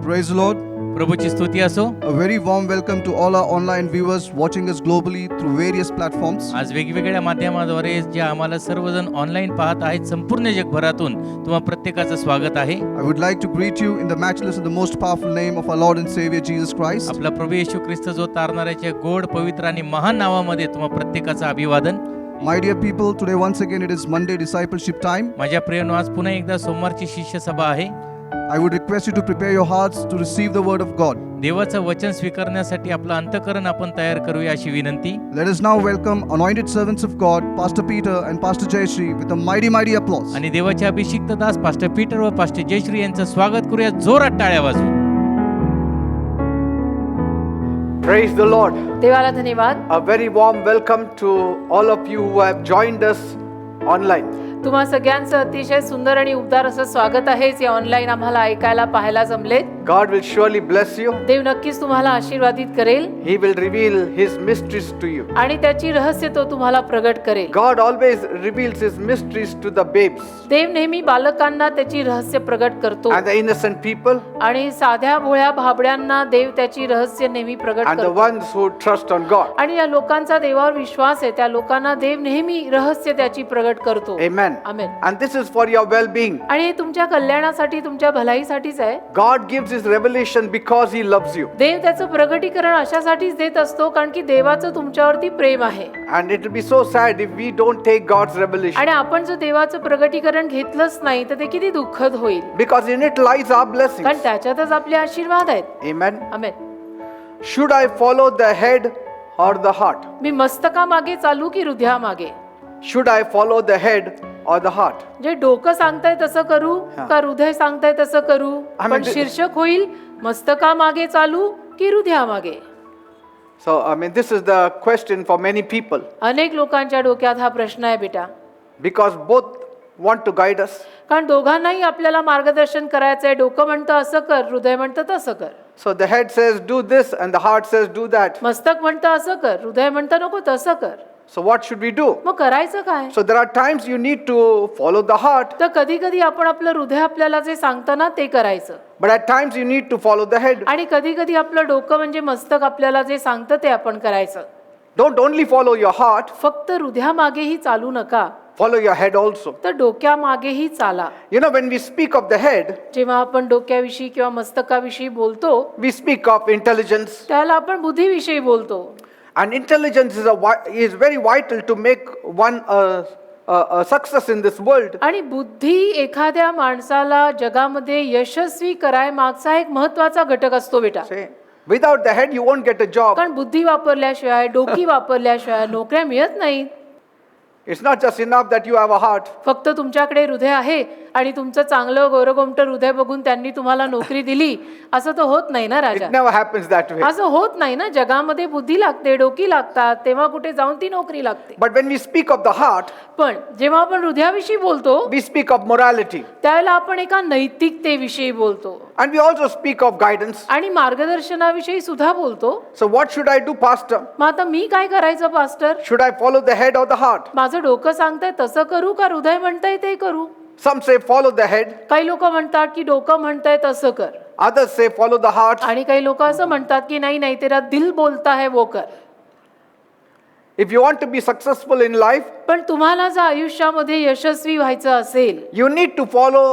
Praise the Lord. प्रभूची स्तुती असो. A very warm welcome to all our online viewers watching us globally through various platforms. आज वेगवेगळ्या माध्यमाद्वारे जे आम्हाला सर्वजण ऑनलाईन पाहत आहेत संपूर्ण जगभरातून तुम्हा प्रत्येकाचं स्वागत आहे. I would like to greet you in the matchless and the most powerful name of our Lord and Savior Jesus Christ. आपला प्रभू येशू ख्रिस्त जो तारणाऱ्याच्या गोड पवित्र आणि महान नावामध्ये तुम्हा प्रत्येकाचं अभिवादन. My dear people, today once again it is Monday discipleship time. माझ्या प्रियनो, आज पुन्हा एकदा सोमवारची शिष्य सभा आहे. I would request you to prepare your hearts to receive the word of God. देवाचं वचन स्वीकारण्यासाठी आपलं अंतःकरण आपण तयार करूया अशी विनंती. Let us now welcome anointed servants of God, Pastor Peter and Pastor Jayashree with a mighty applause. आणि देवाचे अभिषिक्त दास पास्टर पीटर व पास्टर जयश्री यांचं स्वागत करूया जोरात टाळ्या वाजवून. Praise the Lord. देवाला धन्यवाद. A very warm welcome to all of you who have joined us online. तुम्हा सगळ्यांचं अतिशय सुंदर आणि उबदार असं स्वागत आहे जे ऑनलाईन आम्हाला ऐकायला पाहायला जमले. God will surely bless you. देव नक्कीच तुम्हाला आशीर्वादित करेल He will reveal His mysteries to you. आणि त्याची रहस्य तो तुम्हाला प्रगट करेल. God always reveals His mysteries to the babes देव नेहमी बालकांना त्याची रहस्य प्रगट करतो and the innocent people आणि साध्या भोळ्या भाबड्यांना देव त्याची रहस्य नेहमी प्रगट and the करतो. ones who trust on God. आणि या लोकांचा देवावर विश्वास आहे त्या लोकांना देव नेहमी रहस्य त्याची प्रगट करतो. Amen. Amen. And this is for your well-being. आणि हे तुमच्या कल्याणासाठी तुमच्या भलाईसाठीच आहे. God gives His revelation because He loves you. देव त्याचं प्रगटीकरण अशासाठीच देत असतो कारण की देवाचं तुमच्यावरती प्रेम आहे. And it will be so sad if we don't take God's revelation. आणि आपण जर देवाचं प्रगटीकरण घेतलंच नाही तर ते किती दुःखद होईल. Because in it lies our blessings. कारण त्याच्यातच आपले आशीर्वाद आहेत. Amen. Amen. Should I follow the head or the heart? मी मस्तकामागे चालू की हृदयामागे? Should I follow the head or the heart? जे डोकं सांगताय तसं करू का हृदय सांगताय तसं करू? पण शीर्षक होईल मस्तकामागे चालू की हृदयामागे. So this is the question for many people अनेक लोकांच्या डोक्यात हा प्रश्न आहे बेटा. because both want to guide us. कारण दोघांनाही आपल्याला मार्गदर्शन करायचंय. डोकं म्हणतं असं कर, हृदय म्हणतं तसं कर. So the head says do this and the heart says do that. मस्तक म्हणतं असं कर, हृदय म्हणतं नको तसं कर. So what should we do? मग करायचं काय? So there are times you need to follow the heart, तर कधी कधी आपण आपलं हृदय आपल्याला जे सांगतं ना ते करायचं. but at times you need to follow the head. आणि कधी कधी आपलं डोकं म्हणजे मस्तक आपल्याला जे सांगतं ते आपण करायचं. Don't only follow your heart, फक्त हृदयामागेही चालू नका, follow your head also. तर डोक्यामागेही चाला. You know, when we speak of the head, जेव्हा आपण डोक्याविषयी किंवा मस्तकाविषयी बोलतो we speak of intelligence, त्याला आपण बुद्धीविषयी बोलतो. and intelligence is very vital to make one a success in this world. आणि बुद्धी एखाद्या माणसाला जगामध्ये यशस्वी कराय मागचा एक महत्वाचा घटक असतो बेटा. Say, without the head you won't get a job. कारण बुद्धी वापरल्याशिवाय डोकी वापरल्याशिवाय नोकऱ्या मिळत नाहीत. It's not just enough that you have a heart. फक्त तुमच्याकडे हृदय आहे आणि तुमचं चांगलं गोरगोमटं हृदय बघून त्यांनी तुम्हाला नोकरी दिली असं तर होत नाही ना राजा. It never happens that way. असं होत नाही ना. जगामध्ये बुद्धी लागते, डोकी लागतात, तेव्हा कुठे जाऊन ती नोकरी लागते. But when we speak of the heart, पण जेव्हा आपण हृदयाविषयी बोलतो we speak of morality. त्यावेळेला आपण एका नैतिकतेविषयी बोलतो And we also speak of guidance. आणि मार्गदर्शनाविषयी सुद्धा बोलतो. So what should I do, Pastor? मग आता मी काय करायचं pastor? Should I follow the head or the heart? माझं डोकं सांगतंय तसं करू का हृदय म्हणतंय ते करू? Some say follow the head. काही लोक म्हणतात की डोकं म्हणतंय तसं कर. Others say follow the heart. आणि काही लोक असं म्हणतात की नाही नाही तेरा दिल बोलता है वो कर. If you want to be successful in life, पण तुम्हाला जर आयुष्यामध्ये यशस्वी व्हायचं असेल you need to follow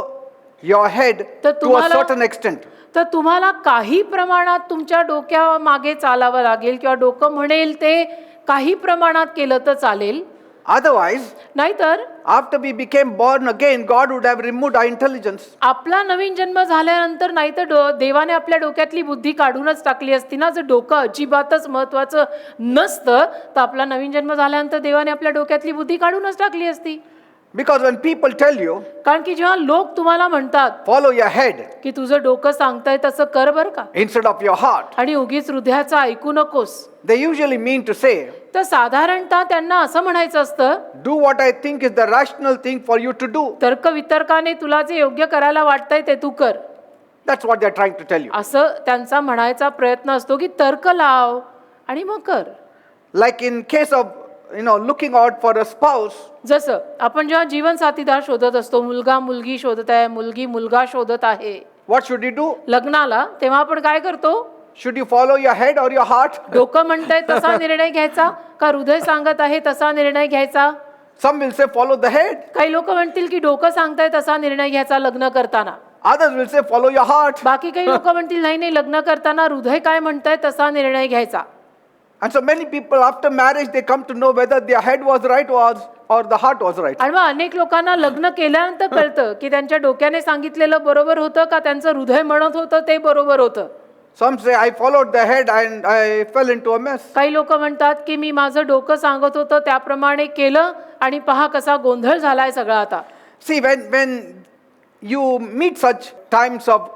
your head तर to a तुम्हाला- certain extent. तर तुम्हाला काही प्रमाणात तुमच्या डोक्यामागे चालावं लागेल किंवा डोकं म्हणेल ते काही प्रमाणात केलं तर चालेल. Otherwise, नाहीतर after we became born again, God would have removed our intelligence. आपला नवीन जन्म झाल्यानंतर नाहीतर देवाने आपल्या डोक्यातली बुद्धी काढूनच टाकली असती ना. जर डोकं अजिबातच महत्वाचं नसतं तर आपला नवीन जन्म झाल्यानंतर देवाने आपल्या डोक्यातली बुद्धी काढूनच टाकली असती. Because when people tell you, कारण की जेव्हा लोक तुम्हाला म्हणतात follow your head की तुझं डोकं सांगताय तसं कर बर का instead of your heart, आणि उगीच हृदयाचं ऐकू नकोस, they usually mean to say, तर साधारणतः त्यांना असं म्हणायचं असतं do what I think is the rational thing for you to do. तर्क वितर्काने तुला जे योग्य करायला वाटतंय ते तू कर. That's what they're trying to tell you. असं त्यांचा म्हणायचा प्रयत्न असतो की तर्क लाव आणि मग कर. Like in case of, looking out for a spouse, जसं आपण जेव्हा जीवन साथीदार शोधत असतो, मुलगा मुलगी शोधत आहे, मुलगी मुलगा शोधत आहे, what should you do? लग्नाला, तेव्हा आपण काय करतो? Should you follow your head or your heart? डोकं म्हणतंय तसा निर्णय घ्यायचा का हृदय सांगत आहे तसा निर्णय घ्यायचा? Some will say follow the head. काही लोक म्हणतील की डोकं सांगताय तसा निर्णय घ्यायचा लग्न करताना. Others will say follow your heart. बाकी काही लोक म्हणतील नाही नाही, लग्न करताना हृदय काय म्हणतंय तसा निर्णय घ्यायचा. And so many people after marriage they come to know whether their head was right or the heart was right. आणि मग अनेक लोकांना लग्न केल्यानंतर कळतं की त्यांच्या डोक्याने सांगितलेलं बरोबर होतं का त्यांचं हृदय म्हणत होतं ते बरोबर होतं. Some say I followed the head and I fell into a mess. काही लोक म्हणतात की मी माझं डोकं सांगत होतं त्याप्रमाणे केलं आणि पहा कसा गोंधळ झालाय सगळा आता. See, when you meet such times of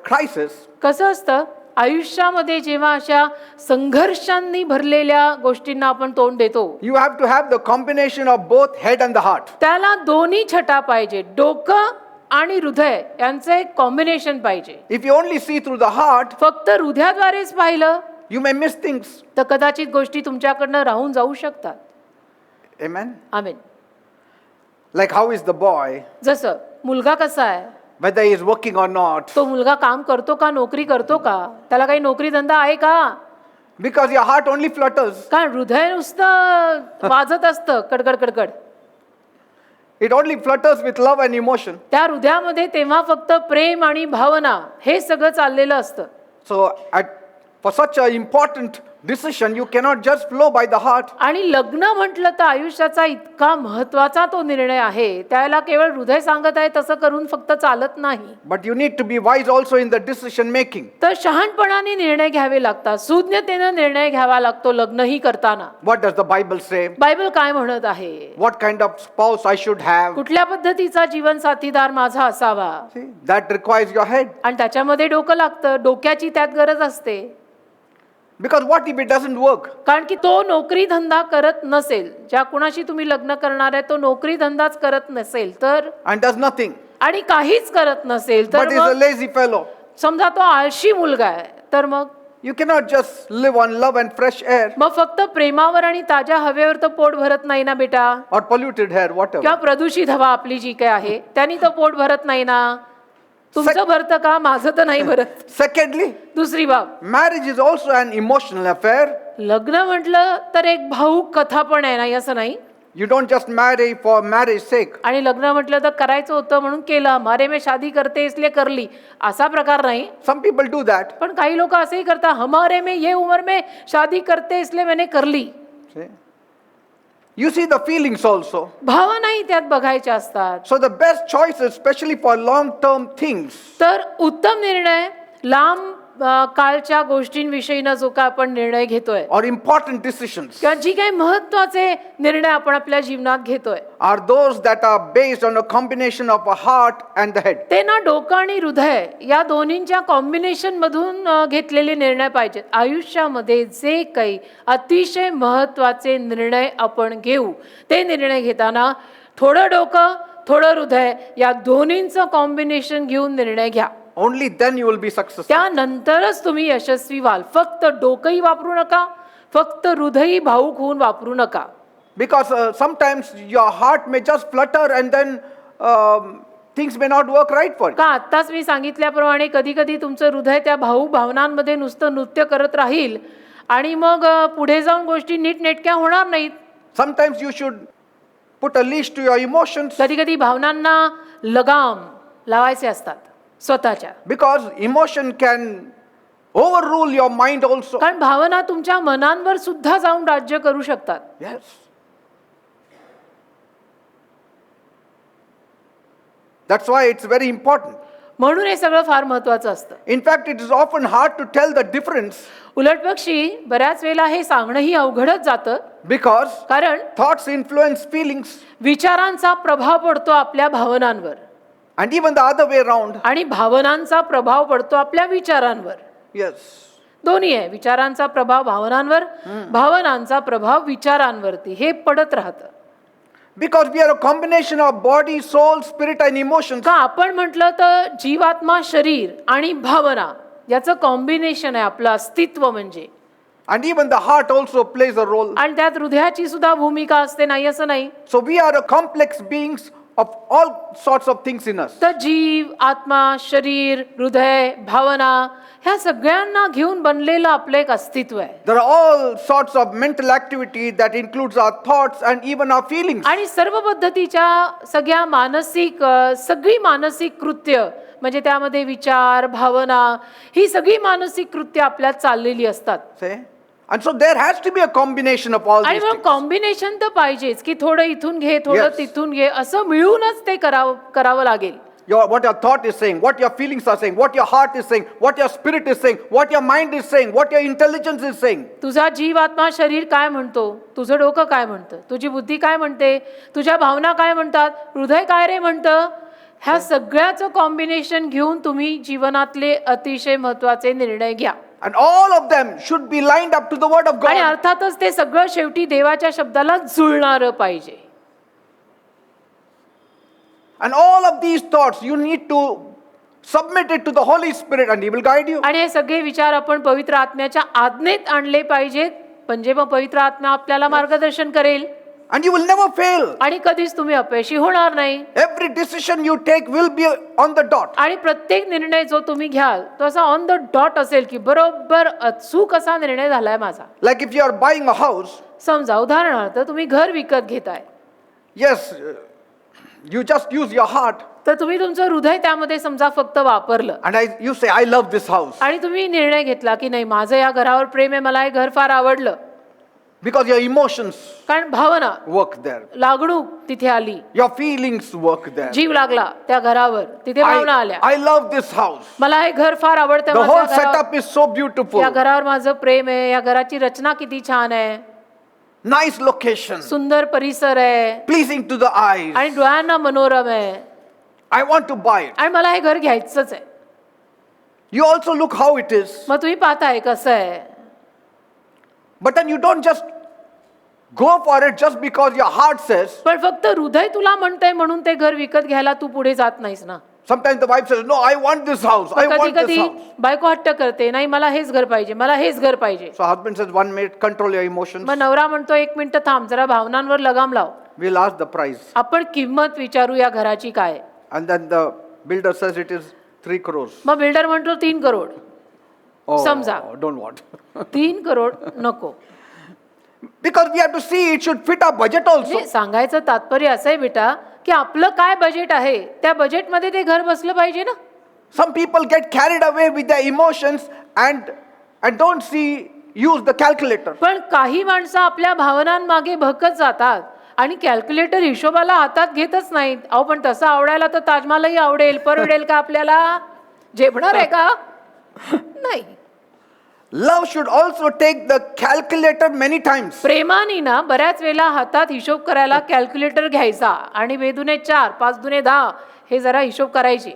crisis, कसं असतं आयुष्यामध्ये जेव्हा अशा संघर्षांनी भरलेल्या गोष्टींना आपण तोंड देतो, you have to have the combination of both head and the heart. त्याला दोन्ही छटा पाहिजे. डोकं आणि हृदय यांचं एक कॉम्बिनेशन पाहिजे. If you only see through the heart, फक्त हृदयाद्वारेच पाहिलं you may miss things. तर कदाचित गोष्टी तुमच्याकडनं राहून जाऊ शकतात. Amen. Amen. Like how is the boy, जसं मुलगा कसा आहे, whether he is working or not, तो मुलगा काम करतो का नोकरी करतो का, त्याला काही नोकरी धंदा आहे का? because your heart only flutters. कारण हृदय नुसतं वाजत असतं कडकड कडकड. It only flutters with love and emotion. त्या हृदयामध्ये तेव्हा फक्त प्रेम आणि भावना हे सगळं चाललेलं असतं. So for such an important decision, you cannot just flow by the heart. आणि लग्न म्हटलं तर आयुष्याचा इतका महत्वाचा तो निर्णय आहे, त्याला केवळ हृदय सांगत आहे तसं करून फक्त चालत नाही. But you need to be wise also in the decision making. तर शहाणपणाने निर्णय घ्यावे लागतात, सुज्ञतेनं निर्णय घ्यावा लागतो लग्नही करताना. What does the Bible say? Bible काय म्हणत आहे? What kind of spouse I should have? कुठल्या पद्धतीचा जीवन साथीदार माझा असावा? See, that requires your head. आणि त्याच्यामध्ये डोकं लागतं, डोक्याची त्यात गरज असते. Because what if it doesn't work? कारण की तो नोकरी धंदा करत नसेल, ज्या कुणाशी तुम्ही लग्न करणार आहे तो नोकरी धंदाच करत नसेल तर, And does nothing. आणि काहीच करत नसेल तर But is a मग lazy fellow. समजा तो आळशी मुलगा आहे तर मग You cannot just live on love and fresh air मग फक्त प्रेमावर आणि ताज्या हवेवर तर पोट भरत नाही ना बेटा, or polluted air, whatever. किंवा प्रदूषित हवा आपली जी काय आहे त्यांनी तर पोट भरत नाही ना. तुमचं भरतं का? माझं तर नाही भरत. Secondly, दुसरी बाब, marriage is also an emotional affair. लग्न म्हटलं तर एक भावूक कथा पण आहे, नाही असं नाही. You don't just marry for marriage sake. आणि लग्न म्हटलं तर करायचं होतं म्हणून केलं, मारे में शादी करते इसलिए कर ली, असा प्रकार नाही. Some people do that. पण काही लोक असंही करतात, हमारे में ये उम्र में शादी करते इसलिए मैंने कर ली. See? You see the feelings also. भावनाही त्यात बघायच्या असतात. So the best choices, especially for long-term things, तर उत्तम निर्णय लांब काळच्या गोष्टींविषयीनं जो काय आपण निर्णय घेतोय or important decisions, किंवा जी काही महत्वाचे निर्णय आपण आपल्या जीवनात घेतोय are those that are based on a combination of a heart and the head. ते ना डोकं आणि हृदय या दोन्हींच्या कॉम्बिनेशन मधून घेतलेले निर्णय पाहिजेत. आयुष्यामध्ये जे काही अतिशय महत्वाचे निर्णय आपण घेऊ ते निर्णय घेताना थोडं डोकं थोडं हृदय या दोन्हींचं कॉम्बिनेशन घेऊन निर्णय घ्या. Only then you will be successful. त्यानंतरच तुम्ही यशस्वी व्हाल. फक्त डोकंही वापरू नका, फक्त हृदयही भावूक होऊन वापरू नका. Because sometimes your heart may just flutter and then things may not work right for you. का आत्ताच मी सांगितल्याप्रमाणे कधी कधी तुमचं हृदय त्या भावूक भावनांमध्ये नुसतं नृत्य करत राहील आणि मग पुढे जाऊन गोष्टी नीटनेटक्या होणार नाहीत. Sometimes you should put a leash to your emotions, कधी कधी भावनांना लगाम लावायचे असतात स्वतःच्या. because emotion can overrule your mind also. कारण भावना तुमच्या मनांवर सुद्धा जाऊन राज्य करू शकतात. Yes. That's why it's very important. म्हणून हे सगळं फार महत्वाचं असतं. In fact, it is often hard to tell the difference उलटपक्षी बऱ्याच वेळेला हे सांगणंही अवघडच जातं, because कारण thoughts influence feelings विचारांचा प्रभाव पडतो आपल्या भावनांवर and even the other way around. आणि भावनांचा प्रभाव पडतो आपल्या विचारांवर. Yes. दोन्ही आहे, विचारांचा प्रभाव भावनांवर, भावनांचा प्रभाव विचारांवरती, हे पडत राहतं. Because we are a combination of body, soul, spirit and emotions. का आपण म्हटलं तर जीवात्मा, शरीर आणि भावना याचं कॉम्बिनेशन आहे आपलं अस्तित्व म्हणजे. And even the heart also plays a role. आणि त्यात हृदयाची सुद्धा भूमिका असते, नाही असं नाही. So we are a complex beings of all sorts of things in us. तर जीव, आत्मा, शरीर, हृदय, भावना ह्या सगळ्यांना घेऊन बनलेलं आपलं एक अस्तित्व आहे. There are all sorts of mental activity that includes our thoughts and even our feelings. आणि सर्व पद्धतीच्या सगळ्या सगळी मानसिक कृत्य म्हणजे त्यामध्ये विचार, भावना ही सगळी मानसिक कृत्य आपल्यात चाललेली असतात. See? And so there has to be a combination of all आणि these मग things. कॉम्बिनेशन तर पाहिजेच की थोडं इथून घे, थोडं Yes. तिथून घे, असं मिळूनच ते करावं लागेल. What your thought is saying, what your feelings are saying, what your heart is saying, what your spirit is saying, what your mind is saying, what your intelligence is saying. तुझा जीव, आत्मा, शरीर काय म्हणतो, तुझं डोकं काय म्हणतं, तुझी बुद्धी काय म्हणते, तुझ्या भावना काय म्हणतात, हृदय काय रे म्हणतं, ह्या सगळ्याचं कॉम्बिनेशन घेऊन तुम्ही जीवनातले अतिशय महत्वाचे निर्णय घ्या. And all of them should be lined up to the word of आणि God. अर्थातच ते सगळं शेवटी देवाच्या शब्दाला जुळणारं पाहिजे. And all of these thoughts you need to submit it to the Holy Spirit and He will guide you. आणि हे सगळे विचार आपण पवित्र आत्म्याच्या आज्ञेत आणले पाहिजेत, म्हणजे मग पवित्र आत्मा आपल्याला मार्गदर्शन करेल And you will never fail. आणि कधीच तुम्ही अपयशी होणार नाही. Every decision you take will be on the dot. आणि प्रत्येक निर्णय जो तुम्ही घ्याल तो असा ऑन द डॉट असेल की बरोबर अचूक असा निर्णय झालाय माझा. Like if you are buying a house, समजा उदाहरणार्थ तुम्ही घर विकत घेताय, yes, you just use your heart तर तुम्ही तुमचं हृदय त्यामध्ये समजा फक्त वापरलं and you say, I love this house. आणि तुम्ही निर्णय घेतला की नाही माझं या घरावर प्रेम आहे, मला हे घर फार आवडलं, Because your emotions कारण भावना, work there. लागणूक तिथे आली, Your feelings work there. जीव लागला त्या घरावर, तिथे भावना आल्या, I love this house. मला हे घर फार आवडतं, The माझं whole या घरावर- setup is so beautiful. या घरावर माझं प्रेम आहे, या घराची रचना किती छान आहे, Nice location. सुंदर परिसर आहे Pleasing to the eyes. आणि डोळ्यांना मनोरम आहे I want to buy it. आणि मला हे घर घ्यायचंच आहे. You also look how it is. मग तुम्ही पाहताय कसं आहे, But then you don't just go for it just because your heart says. पण फक्त हृदय तुला म्हणतंय म्हणून ते घर विकत घ्यायला तू पुढे जात नाहीस ना. Sometimes the wife says, no, I want this house. I कधी want this कधी house. बायको हट्ट करते, नाही मला हेच घर पाहिजे, मला हेच घर पाहिजे. So husband says, 1 minute, control your emotions. मग नवरा म्हणतो 1 मिनिट थांब, जरा भावनांवर लगाम लाव, We'll ask the price. आपण किंमत विचारू या घराची काय. And then the builder says it is 3 crores. मग बिल्डर म्हणतो 3 करोड. Oh, समजा. don't want. 3 करोड नको. Because we have to see it should fit our budget also. म्हणजे सांगायचं तात्पर्य असं आहे बेटा की आपलं काय बजेट आहे त्या बजेटमध्ये ते घर बसलं पाहिजे ना. Some people get carried away with their emotions and don't use the calculator. पण काही माणसं आपल्या भावनांमागे भकत जातात आणि कॅल्क्युलेटर हिशोबाला हातात घेतच नाहीत. अहो पण तसं आवडायला तर ताजमहालही आवडेल, परवडेल का आपल्याला, झेपणार आहे का, नाही. Love should also take the calculator many times. प्रेमाने ना बऱ्याच वेळेला हातात हिशोब करायला कॅल्क्युलेटर घ्यायचा आणि 2 दुने 4, 5 दुने 10 हे जरा हिशोब करायचे.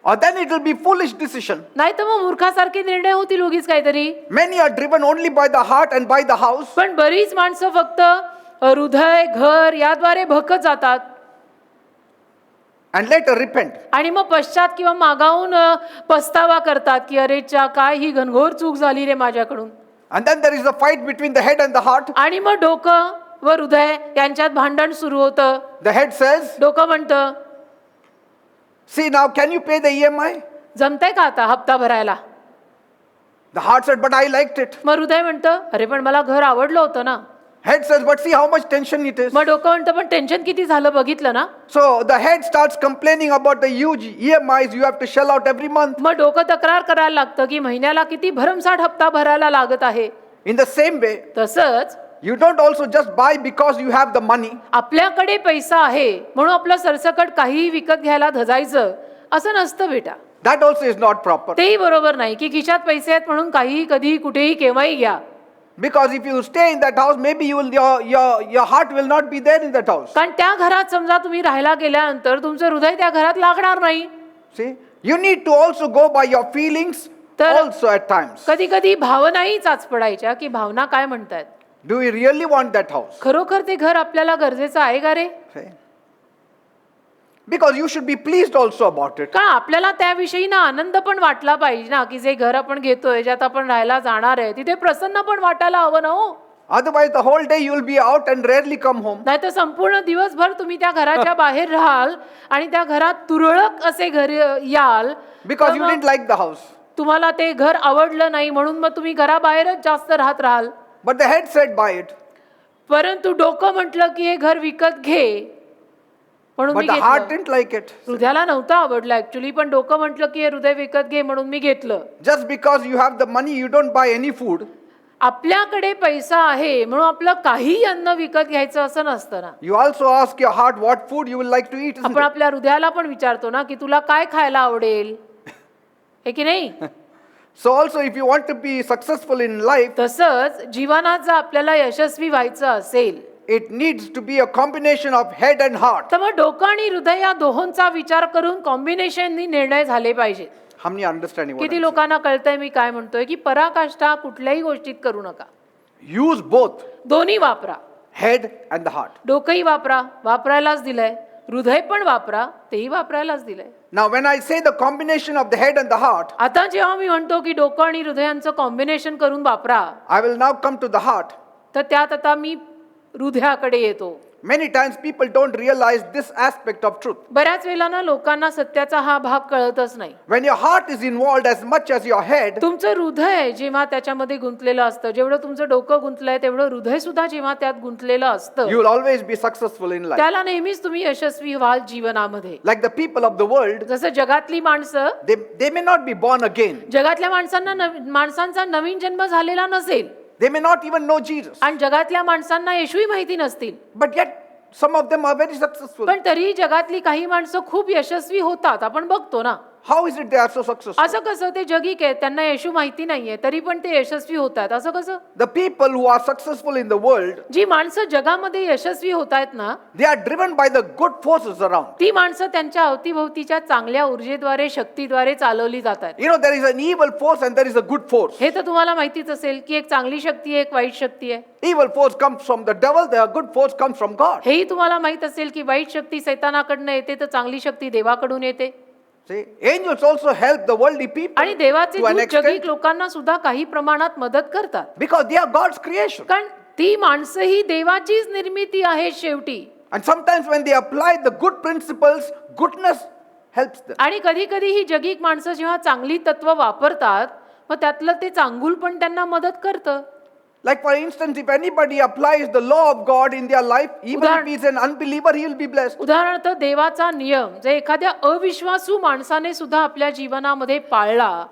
Or then it will be foolish decision. नाही तर मग मूर्खासारखे निर्णय होतील उगीच काहीतरी. Many are driven only by the heart and by the house. पण बरीच माणसं फक्त हृदय, घर याद्वारे भकत जातात And later repent. आणि मग पश्चात किंवा मागाहून पस्तावा करतात की अरेच्या काय ही घनघोर चूक झाली रे माझ्याकडून. And then there is a fight between the head and the heart. आणि मग डोकं व हृदय यांच्यात भांडण सुरू होतं. The head says, डोकं म्हणतं see now, can you pay the EMI? जमतंय का आता हप्ता भरायला. The heart said, but I liked it. मग हृदय म्हणतं अरे पण मला घर आवडलं होतं ना. Head says, but see how much tension it is. मग डोकं म्हणतं पण टेन्शन किती झालं बघितलं ना. So the head starts complaining about the huge EMIs you have to shell out every month. मग डोकं तक्रार करायला लागतं की महिन्याला किती भरमसाठ हप्ता भरायला लागत आहे. In the same way, तसंच you don't also just buy because you have the money. आपल्याकडे पैसा आहे म्हणून आपलं सरसकट काहीही विकत घ्यायला धजायचं असं नसतं बेटा. That also is not proper. तेही बरोबर नाही की खिशात पैसे आहेत म्हणून काहीही कधीही कुठेही केव्हाही घ्या. Because if you stay in that house, maybe your heart will not be there in that house. कारण त्या घरात समजा तुम्ही राहायला गेल्यानंतर तुमचं हृदय त्या घरात लागणार नाही. See, you need to also go by your feelings तर- also at times. कधी कधी भावनाही चाचपडायच्या की भावना काय म्हणतात. Do we really want that house? खरोखर ते घर आपल्याला गरजेचं आहे का रे. See? Because you should be pleased also about it. कारण आपल्याला त्याविषयी ना आनंद पण वाटला पाहिजे ना की जे घर आपण घेतोय ज्यात आपण राहायला जाणार आहे तिथे प्रसन्न पण वाटायला हवं ना. हो Otherwise, the whole day you will be out and rarely come home. नाही तर संपूर्ण दिवसभर तुम्ही त्या घराच्या बाहेर राहाल आणि त्या घरात तुरळक असे घर याल Because तर you मग didn't like the house. तुम्हाला ते घर आवडलं नाही म्हणून मग तुम्ही घराबाहेरच जास्त राहत राहाल. But the head said, buy it. परंतु डोकं म्हटलं की हे घर विकत घे म्हणून मी But the heart घेतलं. didn't like it. हृदयाला नव्हतं आवडलं ऍक्च्युली, पण डोकं म्हटलं की हे हृदय विकत घे म्हणून मी घेतलं. Just because you have the money, you don't buy any food. आपल्याकडे पैसा आहे म्हणून आपलं काही अन्न विकत घ्यायचं असं नसतं ना. You also ask your heart what food you will like to eat. Isn't आपण it? आपल्या हृदयाला पण विचारतो ना की तुला काय खायला आवडेल, हे की नाही. So also, if you want to be successful in life, तसंच जीवनात जर आपल्याला यशस्वी व्हायचं असेल it needs to be a combination of head and heart. तर मग डोकं आणि हृदय या दोहोंचा विचार करून कॉम्बिनेशननी निर्णय झाले पाहिजेत. How many understanding what किती I'm लोकांना कळतंय मी काय म्हणतोय, की पराकाष्ठा कुठल्याही गोष्टीत करू नका. saying? Use both दोन्ही वापरा, head and the heart. डोकंही वापरा, वापरायलाच दिलंय, हृदय पण वापरा, तेही वापरायलाच दिलंय. Now, when I say the combination of the head and the heart, आता जेव्हा मी म्हणतो की डोकं आणि हृदयांचं कॉम्बिनेशन करून वापरा, I will now come to the heart. तर त्यात आता मी हृदयाकडे येतो. Many times people don't realize this aspect of truth. बऱ्याच वेळेला ना लोकांना सत्याचा हा भाग कळतच नाही. When your heart is involved as much as your head, तुमचं हृदय जेव्हा त्याच्यामध्ये गुंतलेलं असतं, जेवढं तुमचं डोकं गुंतलंय तेवढं हृदय सुद्धा जेव्हा त्यात गुंतलेलं असतं, you will always be successful in life. त्याला नेहमीच तुम्ही यशस्वी व्हाल जीवनामध्ये. Like the people of the world, जसं जगातली माणसं, they may not be born again. जगातल्या माणसांचा नवीन जन्म झालेला नसेल They may not even know Jesus. आणि जगातल्या माणसांना येशूही माहिती नसतील, But yet, some of them are very successful. पण तरी जगातली काही माणसं खूप यशस्वी होतात. आपण बघतो ना, How is it they are so successful? असं कसं ते जगिक आहे, त्यांना येशू माहिती नाहीये तरी पण ते यशस्वी होतात, असं कसं. The people who are successful in the world, जी माणसं जगामध्ये यशस्वी होत आहेत ना, they are driven by the good forces around. ती माणसं त्यांच्या अवतीभोवतीच्या चांगल्या ऊर्जेद्वारे, शक्तीद्वारे चालवली जातात. You know, there is an evil force and there is a good force. हे तर तुम्हाला माहितीच असेल की एक चांगली शक्ती आहे, एक वाईट शक्ती आहे. Evil force comes from the devil, the good force comes from God. हेही तुम्हाला माहित असेल की वाईट शक्ती सैतानाकडनं येते तर चांगली शक्ती देवाकडून येते. See, angels also help the worldly people आणि देवाचे to an दूत जगिक extent लोकांना सुद्धा काही प्रमाणात मदत करतात, because they are God's creation. कारण ती माणसं ही देवाचीच निर्मिती आहे शेवटी. And sometimes when they apply the good principles, goodness helps them. आणि कधी कधी ही जगिक माणसं जेव्हा चांगली तत्व वापरतात मग त्यातलं ते चांगुल पण त्यांना मदत करतं. Like for instance, if anybody applies the law of God in their life, even if he is an unbeliever, he will be blessed. उदाहरणार्थ देवाचा नियम जर एखाद्या अविश्वासू माणसाने सुद्धा आपल्या जीवनामध्ये पाळला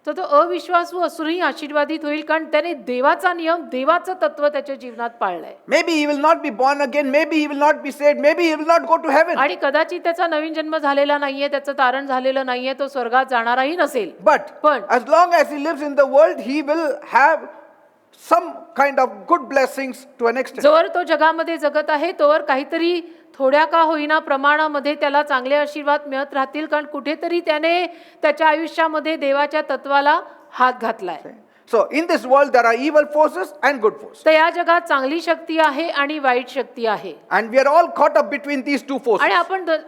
तर तो अविश्वासू असूनही आशीर्वादित होईल, कारण त्याने देवाचा नियम, देवाचं तत्व त्याच्या जीवनात पाळलंय. Maybe he will not be born again, maybe he will not be saved, maybe he will not go to heaven. आणि कदाचित त्याचा नवीन जन्म झालेला नाहीये, त्याचं तारण झालेलं नाहीये, तो स्वर्गात जाणाराही नसेल. But as long as he lives in the world, he will have some kind of good blessings to an extent. जोवर तो जगामध्ये जगत आहे तोवर काहीतरी थोड्या का होईना प्रमाणामध्ये त्याला चांगले आशीर्वाद मिळत राहतील, कारण कुठेतरी त्याने त्याच्या आयुष्यामध्ये देवाच्या तत्वाला हात घातलाय. So in this world there are evil forces and good forces. तर या जगात चांगली शक्ती आहे आणि वाईट शक्ती आहे. And we are all caught up between these two forces. आणि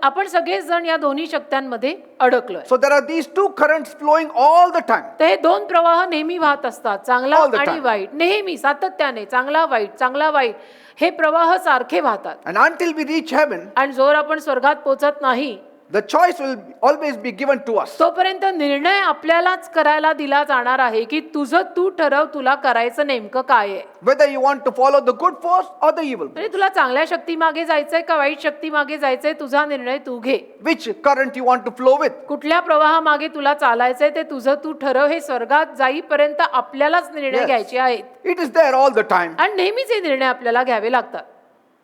आपण सगळेच जण या दोन्ही शक्त्यांमध्ये अडकलोय. So there are these two currents flowing all the time. तर हे दोन प्रवाह नेहमी वाहत असतात, चांगला All the आणि time. वाईट, नेहमी सातत्याने चांगला वाईट, चांगला वाईट हे प्रवाह सारखे वाहतात. And until we reach heaven, आणि जोर आपण स्वर्गात पोहोचत नाही the choice will always be given to us. तोपर्यंत निर्णय आपल्यालाच करायला दिला जाणार आहे की तुझं तू ठरव तुला करायचं नेमकं काय आहे. Whether you want to follow the good force or the evil. म्हणजे तुला चांगल्या शक्ती मागे जायचंय का वाईट शक्ती मागे जायचंय, तुझा निर्णय तू घे. Which current you want to flow with. कुठल्या प्रवाहामागे तुला चालायचंय ते तुझं तू ठरव. हे स्वर्गात जाईपर्यंत आपल्यालाच निर्णय Yes. घ्यायचे आहेत. It is there all the time. आणि नेहमीच हे निर्णय आपल्याला घ्यावे लागतात.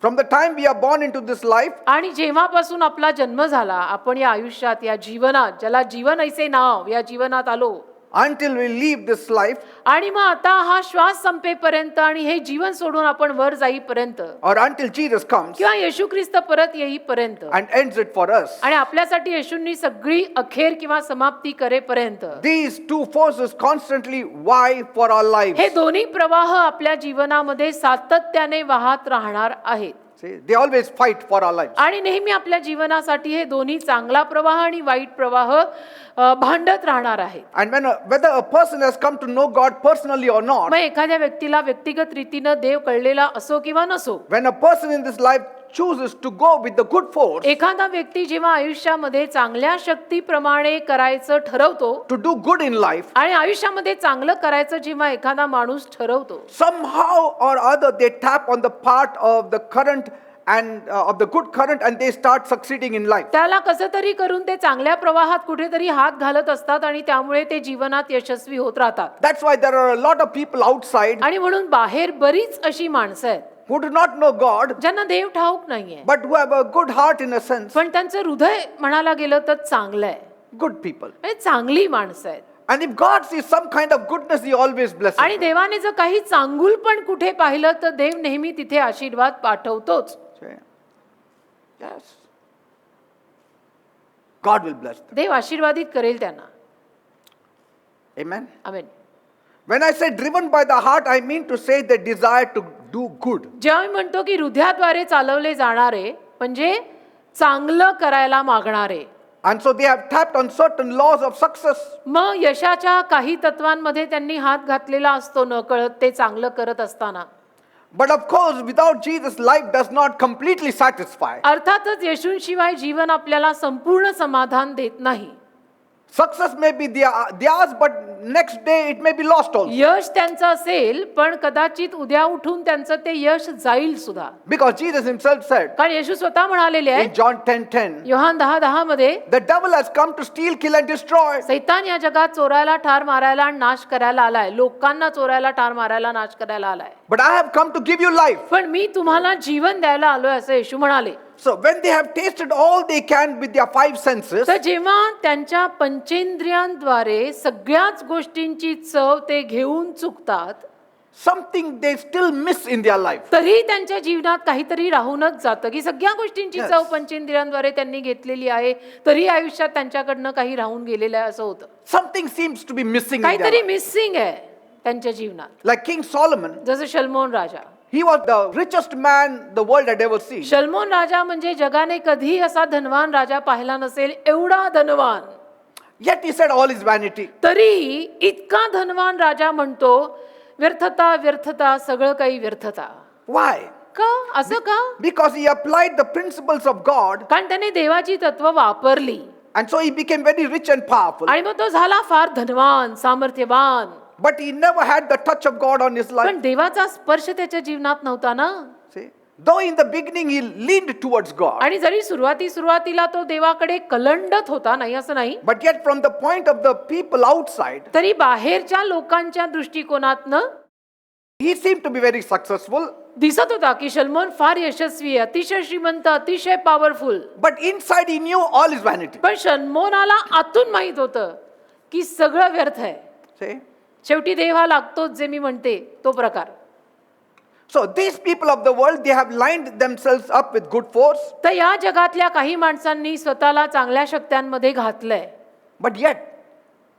From the time we are born into this life, आणि जेव्हापासून आपला जन्म झाला, आपण या आयुष्यात, या जीवनात, ज्याला जीवन ऐसे नाव, या जीवनात आलो, until we leave this life, आणि मग आता हा श्वास संपेपर्यंत आणि हे जीवन सोडून आपण वर जाईपर्यंत, or until Jesus comes किंवा येशू ख्रिस्त परत येईपर्यंत, and ends it for us, आणि आपल्यासाठी येशूंनी सगळी अखेर किंवा समाप्ती करेपर्यंत, these two forces constantly vie for our lives. हे दोन्ही प्रवाह आपल्या जीवनामध्ये सातत्याने वाहत राहणार आहेत. See, they always fight for our lives. आणि नेहमी आपल्या जीवनासाठी हे दोन्ही चांगला प्रवाह आणि वाईट प्रवाह भांडत राहणार आहे. And whether a person has come to know God personally or not, मग एखाद्या व्यक्तीला व्यक्तिगत रीतीनं देव कळलेला असो किंवा नसो, when a person in this life chooses to go with the good force, एखादा व्यक्ती जेव्हा आयुष्यामध्ये चांगल्या शक्तीप्रमाणे करायचं ठरवतो to do good in life, आणि आयुष्यामध्ये चांगलं करायचं जेव्हा एखादा माणूस ठरवतो, somehow or other they tap on the part of the current and of the good current, and they start succeeding in life. त्याला कसं तरी करून ते चांगल्या प्रवाहात कुठेतरी हात घालत असतात आणि त्यामुळे ते जीवनात यशस्वी होत राहतात. That's why there are a lot of people outside आणि म्हणून बाहेर बरीच अशी माणसं आहेत who do not know God, ज्यांना देव ठाऊक नाहीये, but who have a good heart in a sense. पण त्यांचं हृदय म्हणायला गेलं तर चांगलं आहे, Good people. म्हणजे चांगली माणसं आहेत. And if God sees some kind of goodness, He always blesses. आणि देवाने जर काही चांगुल पण कुठे पाहिलं तर देव नेहमी तिथे आशीर्वाद पाठवतोच. Yes. God will bless them. देव आशीर्वादित करेल त्यांना. Amen. Amen. When I say driven by the heart, I mean to say the desire to do good. जेव्हा मी म्हणतो की हृदयाद्वारे चालवले जाणारे म्हणजे चांगलं करायला मागणारे, And so they have tapped on certain laws of success. मग यशाच्या काही तत्वांमध्ये त्यांनी हात घातलेला असतो न कळत ते चांगलं करत असताना. But of course, without Jesus, life does not completely satisfy. अर्थातच येशूंशिवाय जीवन आपल्याला संपूर्ण समाधान देत नाही. Success may be theirs, but next day it may be lost also. यश त्यांचं असेल पण कदाचित उद्या उठून त्यांचं ते यश जाईल सुद्धा. Because Jesus Himself said कारण येशू स्वतः म्हणालेले in आहे John 10:10, योहान 10:10 मध्ये, the devil has come to steal, kill, and destroy. सैतान या जगात चोरायला, ठार मारायला आणि नाश करायला आलाय. लोकांना चोरायला, ठार मारायला, नाश करायला आलाय. But I have come to give you life. पण मी तुम्हाला जीवन द्यायला आलोय असं येशू म्हणाले. So when they have tasted all they can with their five senses, तर जेव्हा त्यांच्या पंचेंद्रियांद्वारे सगळ्याच गोष्टींची चव ते घेऊन चुकतात, something they still miss in their life. तरी त्यांच्या जीवनात काहीतरी राहूनच जातं की सगळ्या गोष्टींची Yes. चव पंचेंद्रियांद्वारे त्यांनी घेतलेली आहे, तरी आयुष्यात त्यांच्याकडनं काही राहून गेलेलं आहे असं होतं. Something seems to be missing in their काहीतरी life. मिसिंग आहे त्यांच्या जीवनात. Like King Solomon, जसं शल्मोन राजा. he was the richest man the world had ever seen. शल्मोन राजा म्हणजे जगाने कधी असा धनवान राजा पाहिला नसेल एवढा धनवान. Yet he said all is vanity. तरी इतका धनवान राजा म्हणतो व्यर्थता व्यर्थता सगळं काही व्यर्थता. Why? का असं का? Because he applied the principles of God, कारण त्याने देवाची तत्व वापरली and so he became very rich and powerful. आणि मग तो झाला फार धनवान, सामर्थ्यवान. But he never had the touch of God on his life. पण देवाचा स्पर्श त्याच्या जीवनात नव्हता ना. See? Though in the beginning he leaned towards God, आणि जरी सुरुवातीला तो देवाकडे कलंडत होता, नाही असं नाही, but yet from the point of the people outside, तरी बाहेरच्या लोकांच्या दृष्टिकोनातनं he seemed to be very successful. दिसत होता की शल्मोन फार यशस्वी आहे, अतिशय श्रीमंत, अतिशय powerful. But inside he knew all is vanity. पण शल्मोनाला आतून माहित होतं की सगळं व्यर्थ आहे. See? शेवटी देव हा लागतोच जे मी म्हणते तो प्रकार. So these people of the world, they have lined themselves up with good force, तर या जगातल्या काही माणसांनी स्वतःला चांगल्या शक्त्यांमध्ये घातलंय, but yet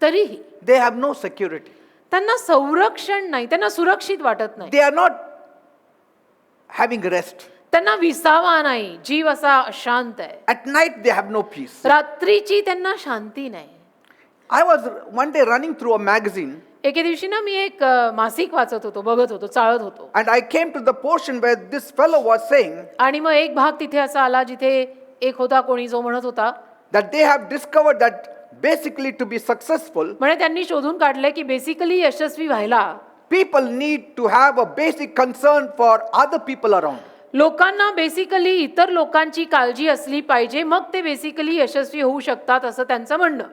तरीही they have no security. त्यांना संरक्षण नाही, त्यांना सुरक्षित वाटत नाही, They are not having rest. त्यांना विसावा नाही, जीव असा अशांत आहे. At night they have no peace. रात्रीची त्यांना शांती नाही. I was one day running through a magazine, एके दिवशी ना मी एक मासिक वाचत होतो, बघत होतो, चाळत होतो, and I came to the portion where this fellow was saying आणि मग एक भाग तिथे असा आला जिथे एक होता कोणी जो म्हणत होता, that they have discovered that basically to be successful, म्हणजे त्यांनी शोधून काढलंय की बेसिकली यशस्वी व्हायला people need to have a basic concern for other people around. लोकांना बेसिकली इतर लोकांची काळजी असली पाहिजे, मग ते बेसिकली यशस्वी होऊ शकतात असं त्यांचं म्हणणं.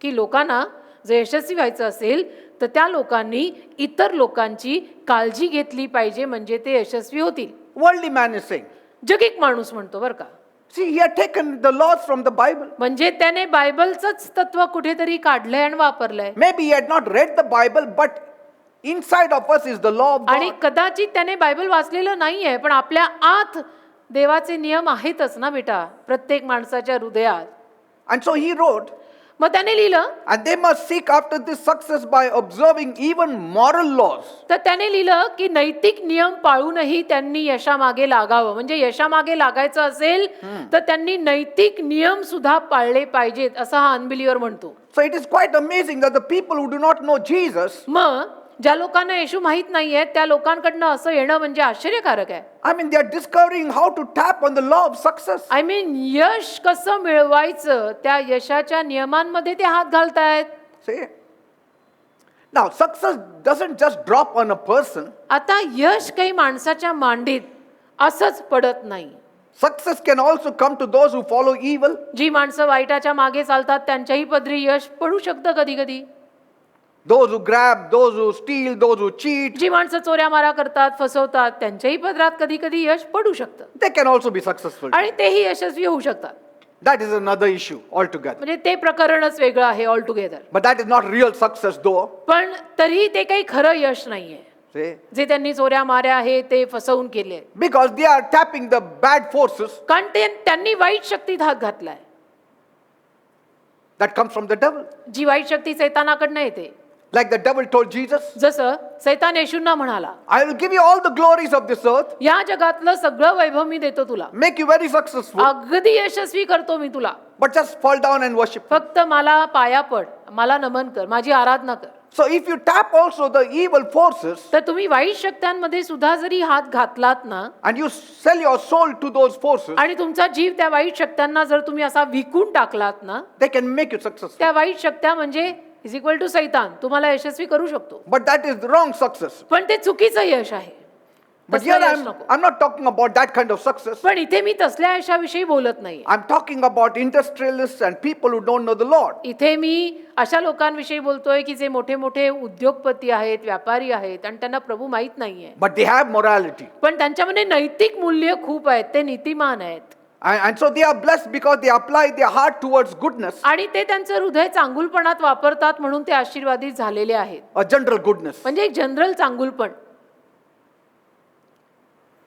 की लोकांना जर यशस्वी व्हायचं असेल तर त्या लोकांनी इतर लोकांची काळजी घेतली पाहिजे, म्हणजे ते यशस्वी होतील. Worldly man is saying. जगिक माणूस म्हणतो बरं का. See, he had taken the laws from the Bible. म्हणजे त्याने बायबलचंच तत्व कुठेतरी काढलंय आणि वापरलंय. Maybe he had not read the Bible, but inside of us is the law of आणि God. कदाचित त्याने बायबल वाचलेलं नाहीये, पण आपल्या आत देवाचे नियम आहेतच ना बेटा, प्रत्येक माणसाच्या हृदयात. And so he wrote, मग त्याने लिहिलं, And they must seek after this success by observing even moral laws. तर त्याने लिहिलं की नैतिक नियम पाळूनही त्यांनी यशामागे लागावं. म्हणजे यशामागे लागायचं असेल तर त्यांनी नैतिक नियम सुद्धा पाळले पाहिजेत, असं हा अनबिलीवर म्हणतो. So it is quite amazing that the people who do not know Jesus, मग ज्या लोकांना येशू माहित नाहीये त्या लोकांकडनं असं येणं म्हणजे आश्चर्यकारक आहे. I mean, they are discovering how to tap on the law of success. I mean यश कसं मिळवायचं त्या यशाच्या नियमांमध्ये ते हात घालतायत. See? Now, success doesn't just drop on a person. आता यश काही माणसाच्या मांडीत असंच पडत नाही. Success can also come to those who follow evil. जी माणसं वाईटाच्या मागे चालतात त्यांच्याही पदरी यश पडू शकतं कधी कधी. Those who grab, those who steal, those who cheat, जी माणसं चोऱ्या मारा करतात, फसवतात, त्यांच्याही पदरात कधी कधी यश पडू शकतं they can also be successful. आणि तेही यशस्वी होऊ शकतात. That is another issue altogether. म्हणजे ते प्रकरणच वेगळं आहे all together. But that is not real success though. पण तरी ते काही खरं यश नाहीये See? जे त्यांनी चोऱ्या माऱ्या आहे ते फसवून केले, Because they are tapping the bad forces कारण त्यांनी वाईट शक्तीत हात घातलाय. that comes from the devil. जी वाईट शक्ती सैतानाकडनं येते. Like the devil told Jesus, जसं सैतान येशूंना म्हणाला, I will give you all the glories of this earth, या जगातलं सगळं वैभव मी देतो तुला, make you very successful, अगदी यशस्वी करतो मी तुला, but just fall down and worship. फक्त मला पाया पड, मला नमन कर, माझी आराधना कर. So if you tap also the evil forces तर तुम्ही वाईट शक्त्यांमध्ये सुद्धा जरी हात घातलात ना and you sell your soul to those forces, आणि तुमचा जीव त्या वाईट शक्त्यांना जर तुम्ही असा विकून टाकलात ना, they can make you successful. त्या वाईट शक्त्या म्हणजे इज इक्वल टू सैतान तुम्हाला यशस्वी करू शकतो. But that is the wrong success. पण ते चुकीचं यश आहे. But तसलं here यश नको. I'm not talking about that kind of success. पण इथे मी तसल्या यशाविषयी बोलत नाही. I'm talking about industrialists and people who don't know the Lord. इथे मी अशा लोकांविषयी बोलतोय की जे मोठे मोठे उद्योगपती आहेत, व्यापारी आहेत आणि त्यांना प्रभू माहित नाहीये. But they have morality. पण त्यांच्यामध्ये नैतिक मूल्य खूप आहेत, ते नीतिमान आहेत. And so they are blessed because they apply their heart towards goodness, आणि ते त्यांचं हृदय चांगुलपणात वापरतात म्हणून ते आशीर्वादित झालेले आहेत. a general goodness. म्हणजे एक जनरल चांगुलपण.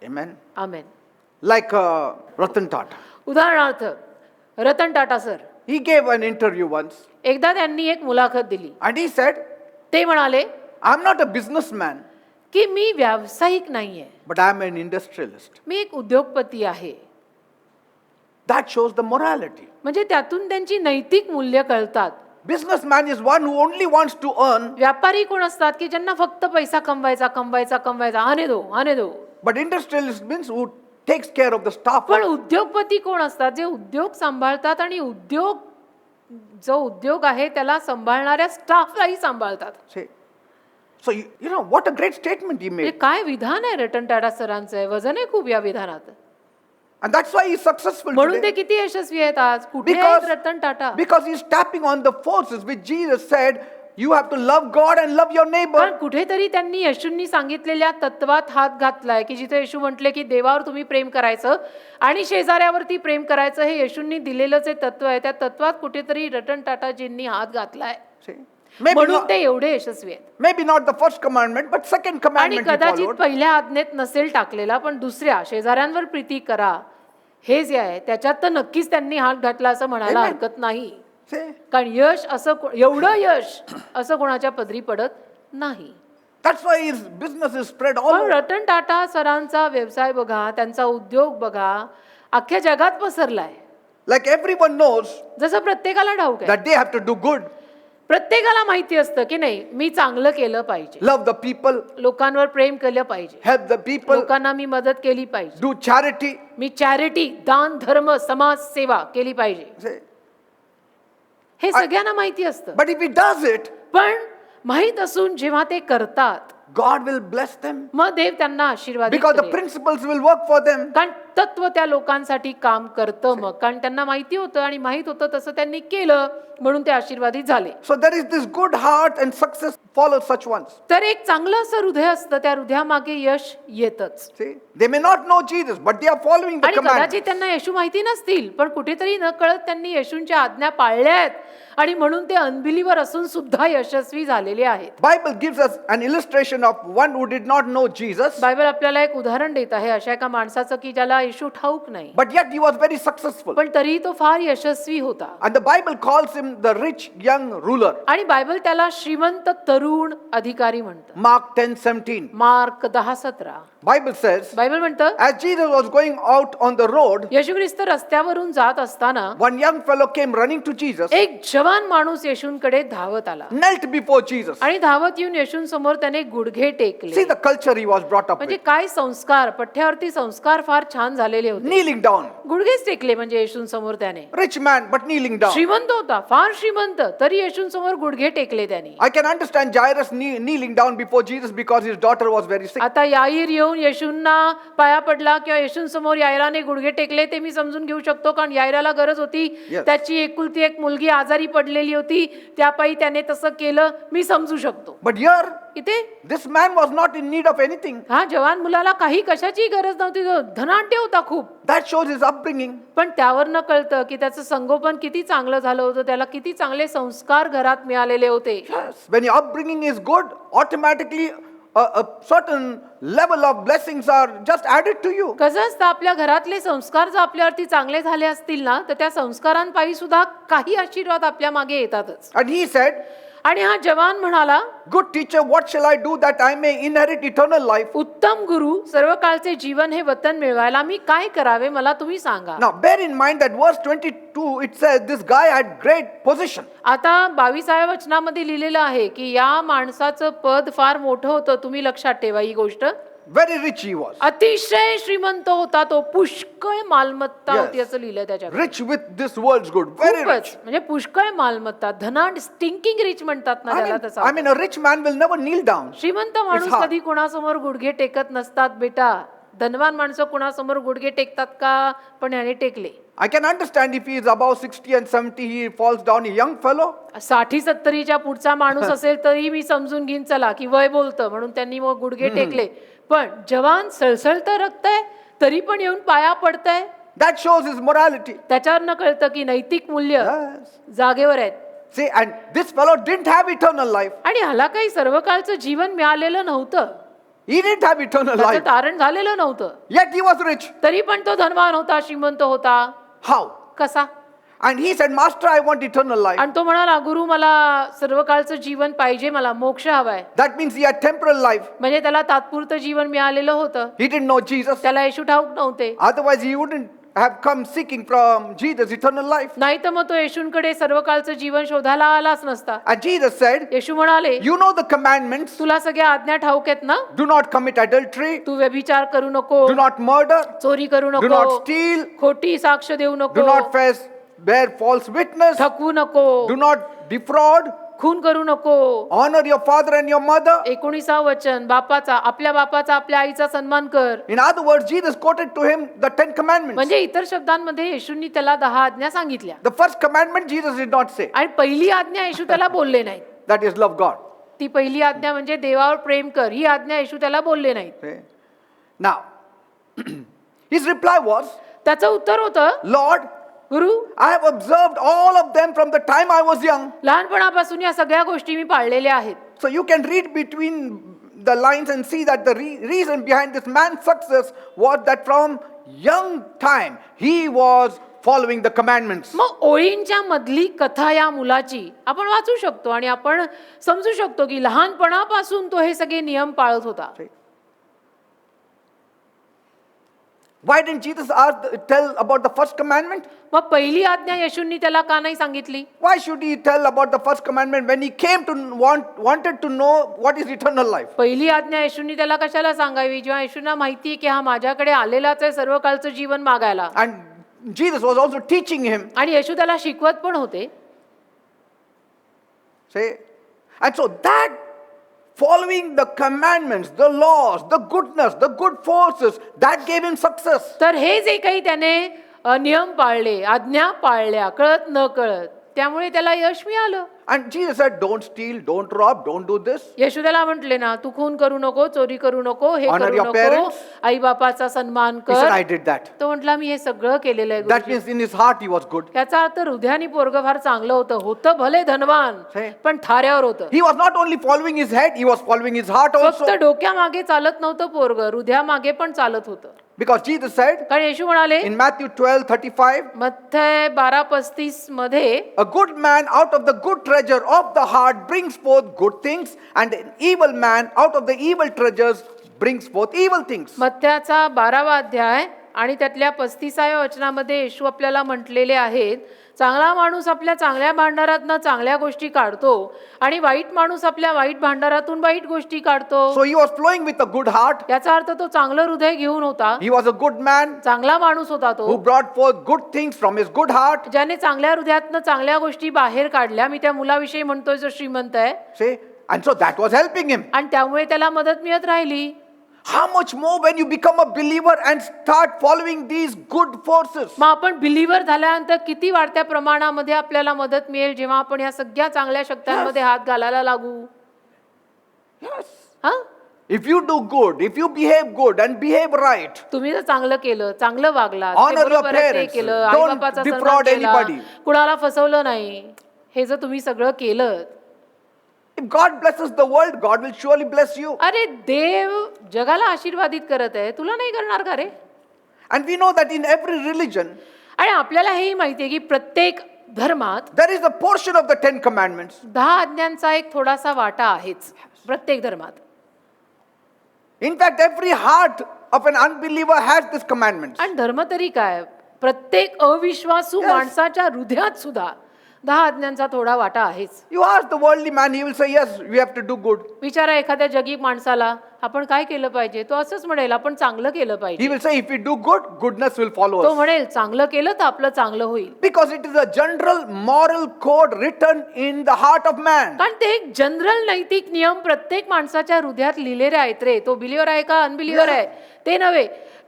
Amen. आमेन. Like Ratan Tata. उदाहरणार्थ Ratan Tata sir He gave an interview once एकदा त्यांनी एक मुलाखत दिली. and he said, ते म्हणाले I'm not a businessman, की मी व्यावसायिक नाहीये, but I'm an industrialist. मी एक उद्योगपती आहे. That shows the morality. म्हणजे त्यातून त्यांची नैतिक मूल्य कळतात. Businessman is one who only wants to earn, व्यापारी कोण असतात की ज्यांना फक्त पैसा कमवायचा कमवायचा कमवायचा, आने दो आने दो. but industrialist means who takes care of the staff. पण उद्योगपती कोण असतात जे उद्योग सांभाळतात आणि जो उद्योग आहे त्याला सांभाळणाऱ्या स्टाफलाही सांभाळतात. See? So you know what a great statement he म्हणजे made. काय विधान आहे रतन टाटा सरांचं, वजन आहे खूप या विधानात. And that's why he's successful म्हणून ते today. किती यशस्वी आहेत आज. कुठे Because, आहेत Ratan Tata? because he's tapping on the forces which Jesus said, you have to love God and love your neighbor. पण कुठेतरी त्यांनी येशूंनी सांगितलेल्या तत्वात हात घातलाय की जिथे येशू म्हटले की देवावर तुम्ही प्रेम करायचं आणि शेजाऱ्यावरती प्रेम करायचं, हे येशूंनी दिलेलं जे तत्व आहे त्या तत्वात कुठेतरी रतन टाटाजींनी हात घातलाय. See? Maybe म्हणून not, ते एवढे यशस्वी आहेत. maybe not the first commandment, but second आणि commandment he कदाचित followed. पहिल्या आज्ञेत नसेल टाकलेला, पण दुसऱ्या शेजाऱ्यांवर प्रीती करा हे जे आहे त्याच्यात तर नक्कीच त्यांनी हात घातला असं म्हणायला Amen. हरकत नाही. See? कारण यश असं एवढं यश असं कोणाच्या पदरी पडत नाही. That's why his business is spread all पण over. रतन टाटा सरांचा व्यवसाय बघा, त्यांचा उद्योग बघा, अख्ख्या जगात पसरलाय. Like everyone knows जसं प्रत्येकाला ठाऊक आहे, that they have to do good, प्रत्येकाला माहिती असतं की नाही मी चांगलं केलं पाहिजे, love the people, लोकांवर प्रेम केलं पाहिजे, help the people, लोकांना मी मदत केली पाहिजे, do charity. मी चॅरिटी दान धर्म समाज सेवा केली पाहिजे. See? हे सगळ्यांना माहिती असतं. But if he does it, पण माहित असून जेव्हा ते करतात God will bless them मग देव त्यांना आशीर्वाद because the principles will work for them. कारण तत्व त्या लोकांसाठी काम करतं. मग कारण त्यांना माहिती होतं आणि माहित होतं तसं त्यांनी केलं म्हणून ते आशीर्वादित झाले. So there is this good heart and success follows such ones. तर एक चांगलं असं हृदय असतं, त्या हृदयामागे यश येतच. See, they may not know Jesus, but they are following the आणि कदाचित commandments. त्यांना येशू माहिती नसतील, पण कुठेतरी न कळत त्यांनी येशूंच्या आज्ञा पाळल्या आहेत आणि म्हणून ते अनबिलीवर असून सुद्धा यशस्वी झालेले आहेत. Bible gives us an illustration of one who did not know Jesus. Bible आपल्याला एक उदाहरण देत आहे अशा एका माणसाचं की ज्याला येशू ठाऊक नाही, But yet he was very successful. पण तरीही तो फार यशस्वी होता. And the Bible calls him the rich young ruler. आणि बायबल त्याला श्रीमंत तरुण अधिकारी म्हणतं. Mark 10:17. Mark 10:17 Bible says, Bible म्हणतं, as Jesus was going out on the road, येशू ख्रिस्त रस्त्यावरून जात असताना one young fellow came running to Jesus, एक जवान माणूस येशूंकडे धावत आला knelt before Jesus. आणि धावत येऊन येशूंसमोर त्याने गुडघे See टेकले. the culture he was brought up म्हणजे with. काय संस्कार, पठ्यावरती संस्कार फार छान झालेले होते. Kneeling down. गुडघेच टेकले म्हणजे येशूंसमोर त्याने. Rich man, but kneeling down. श्रीमंत होता, फार श्रीमंत, तरी येशूंसमोर गुडघे टेकले त्याने. I can understand Jairus kneeling down before Jesus because his daughter was very sick. आता याईर येऊन येशूंना पाया पडला किंवा येशूंसमोर यायराने गुडघे टेकले ते मी समजून घेऊ शकतो, कारण यायराला गरज होती. Yes. त्याची एकुलती एक मुलगी आजारी पडलेली होती, त्यापायी त्याने तसं केलं, मी समजू शकतो. But here, इथे this man was not in need of anything. हा जवान मुलाला काही कशाची गरज नव्हती, तो धनाढ्य होता खूप. That shows his upbringing. पण त्यावरनं कळतं की त्याचं संगोपन किती चांगलं झालं होतं, त्याला किती चांगले संस्कार घरात मिळालेले होते. Yes. When your upbringing is good, automatically a certain level of blessings are just added to you. कसं असतं, आपल्या घरातले संस्कार जर आपल्यावरती चांगले झाले असतील ना, तर त्या संस्कारांपायी सुद्धा काही आशीर्वाद आपल्या मागे येतातच. And he said, आणि हा जवान म्हणाला, good teacher, what shall I do that I may inherit eternal life? उत्तम गुरु, सर्व काळचे जीवन हे वतन मिळवायला मी काय करावे, मला तुम्ही सांगा. Now bear in mind that verse 22, it says this guy had great position. आता 22व्या वचनामध्ये लिहिलेलं आहे की या माणसाचं पद फार मोठं होतं. तुम्ही लक्षात ठेवा ही गोष्ट. Very rich he was. अतिशय श्रीमंत होता तो, पुष्कळ मालमत्ता Yes. होती असं लिहिलंय त्याच्याकडे. Rich with this world's good. Very खूपच, rich. म्हणजे पुष्कळ मालमत्ता, धनाढ्य, स्टिंकिंग रिच म्हणतात ना त्याला तसं. I mean, a rich man will never kneel down. श्रीमंत माणूस hard. कधी कुणासमोर गुडघे टेकत नसतात बेटा. धनवान माणसं कुणासमोर गुडघे टेकतात का? पण याने टेकले. I can understand if he is above 60 and 70, he falls down, a young fellow. 60-70च्या पुढचा माणूस असेल तरी मी समजून घेईन चला की वय बोलतं म्हणून त्यांनी मग गुडघे टेकले. पण जवान सळसळतं रक्त आहे तरी पण येऊन पाया पडतंय. That shows his morality. त्याच्यावरनं कळतं की नैतिक मूल्य Yes. जागेवर आहेत. See, and this fellow didn't have eternal life. आणि ह्याला काही सर्वकाळचं जीवन मिळालेलं नव्हतं, He didn't have eternal त्याचं life. तारण झालेलं नव्हतं, Yet he was rich. तरी पण तो धनवान होता, श्रीमंत होता. How? कसा? And he said, Master, I want eternal life. आणि तो म्हणाला, गुरु मला सर्व काळचं जीवन पाहिजे, मला मोक्ष हवाय. That means he had temporal life. म्हणजे त्याला तात्पुरतं जीवन मिळालेलं होतं. He didn't know Jesus. त्याला येशू ठाऊक नव्हते. Otherwise, he wouldn't have come seeking from Jesus eternal life. नाही तर मग तो येशूंकडे सर्व काळचं जीवन शोधायला आलाच नसता. And Jesus said, येशू म्हणाले, you know the commandments. तुला सगळ्या आज्ञा ठाऊक आहेत ना? Do not commit adultery. तू व्यभिचार करू नको, Do not murder. चोरी करू Do not नको, steal. खोटी साक्ष देऊ Do नको, not bear false witness. ठकवू नको, Do not defraud. खून करू नको. Honor your father and your mother. 19 वचन, बापाचा आपल्या आईचा सन्मान कर. In other words, Jesus quoted to him the 10 commandments. म्हणजे इतर शब्दांमध्ये येशूंनी त्याला 10 आज्ञा सांगितल्या. The first commandment Jesus did not say. आणि पहिली आज्ञा येशू त्याला बोलले नाहीत. That is love God. ती पहिली आज्ञा म्हणजे देवावर प्रेम कर, ही आज्ञा येशू त्याला बोलले नाहीत. Okay. Now, his reply was, त्याचं उत्तर होतं, Lord, Guru, I have observed all of them from the time I was young. लहानपणापासून या सगळ्या गोष्टी मी पाळलेल्या आहेत. So you can read between the lines and see that the reason behind this man's success was that from young time he was following the commandments. मग ओळींच्या मधली कथा या मुलाची आपण वाचू शकतो आणि आपण समजू शकतो की लहानपणापासून तो हे सगळे नियम पाळत होता. Why didn't Jesus tell about the first commandment? मग पहिली आज्ञा येशूंनी त्याला का नाही सांगितली? Why should he tell about the first commandment when he came to wanted to know what is eternal life? पहिली आज्ञा येशूंनी त्याला कशाला सांगावी जेव्हा येशूंना माहिती आहे की हा माझ्याकडे आलेलाच आहे सर्व काळचं जीवन मागायला. And Jesus was also teaching him. आणि येशू त्याला शिकवत पण होते. Say, and so that following the commandments, the laws, the goodness, the good forces, that gave him success. तर हे जे काही त्याने नियम पाळले, आज्ञा पाळल्या, कळत न कळत, त्यामुळे त्याला यश मिळालं. And Jesus said, don't steal, don't rob, don't do this. येशू त्याला म्हटले ना, तू खून करू नको, चोरी करू नको, हे Honor करू your नको, parents. आई बापाचा सन्मान He said, कर. I did that. तो म्हटला मी हे सगळं केलेलं आहे That गुरुजी. means in his heart he was good. त्याचा अर्थ हृदयाने पोरग फार चांगलं होतं भले धनवान हे. पण थाऱ्यावर होतं. He was not only following his head, he was following his heart फक्त also. डोक्यामागे चालत नव्हतं पोरग, हृदयामागे पण चालत होतं. Because Jesus said कारण येशू म्हणाले in Matthew 12:35, मत्थय 12:35 मध्ये a good man out of the good treasure of the heart brings forth good things, and an evil man out of the evil treasures brings forth evil things. मत्थ्याचा 12वा अध्याय आणि त्यातल्या 35व्या वचनामध्ये येशू आपल्याला म्हटलेले आहेत, चांगला माणूस आपल्या चांगल्या भांडारातनं चांगल्या गोष्टी काढतो आणि वाईट माणूस आपल्या वाईट भांडारातून वाईट गोष्टी काढतो. So he was flowing with a good heart. याचा अर्थ तो चांगलं हृदय घेऊन होता, He was a good man चांगला माणूस होता who तो, brought forth good things from his good heart. ज्याने चांगल्या हृदयातनं चांगल्या गोष्टी बाहेर काढल्या. मी त्या मुलाविषयी म्हणतोय जो श्रीमंत आहे, See? And so that was helping him. आणि त्यामुळे त्याला मदत मिळत राहिली. How much more when you become a believer and start following these good forces? मग आपण बिलीव्हर झाल्यानंतर किती वाढत्या प्रमाणामध्ये आपल्याला मदत मिळेल जेव्हा आपण या सगळ्या चांगल्या शक्त्यांमध्ये हात घालायला लागू. Yes. हा, If you do good, if you behave good and behave right, तुम्ही जर चांगलं केलं, चांगलं वागला, Honor your parents. केलं, आई Don't बापाचा defraud सन्मान केला, anybody. कुणाला फसवलं नाही, हे जर तुम्ही सगळं केलं, if God blesses the world, God will surely bless you. अरे देव जगाला आशीर्वादित करत आहे, तुला नाही करणार का रे? And we know that in every religion, आणि आपल्याला हेही माहिती आहे की प्रत्येक धर्मात there is a portion of the 10 commandments. 10 आज्ञांचा एक थोडासा वाटा आहेच प्रत्येक धर्मात. In fact, every heart of an unbeliever has this commandments. आणि धर्म तरी काय, प्रत्येक अविश्वासू Yes. माणसाच्या हृदयात सुद्धा 10 आज्ञांचा थोडा वाटा आहेच. You ask the worldly man, he will say, yes, we have to do good. विचारा एखाद्या जगी माणसाला आपण काय केलं पाहिजे, तो असंच म्हणेल आपण चांगलं केलं He पाहिजे. will say, if we do good, goodness will follow तो us. म्हणेल चांगलं केलं तर आपलं चांगलं होईल. Because it is a general moral code written in the heart of man. कारण ते एक जनरल नैतिक नियम प्रत्येक माणसाच्या हृदयात लिहिलेले आहेत रे. तो बिलिव्हर आहे का अनबिलिव्हर आहे ते नव्हे,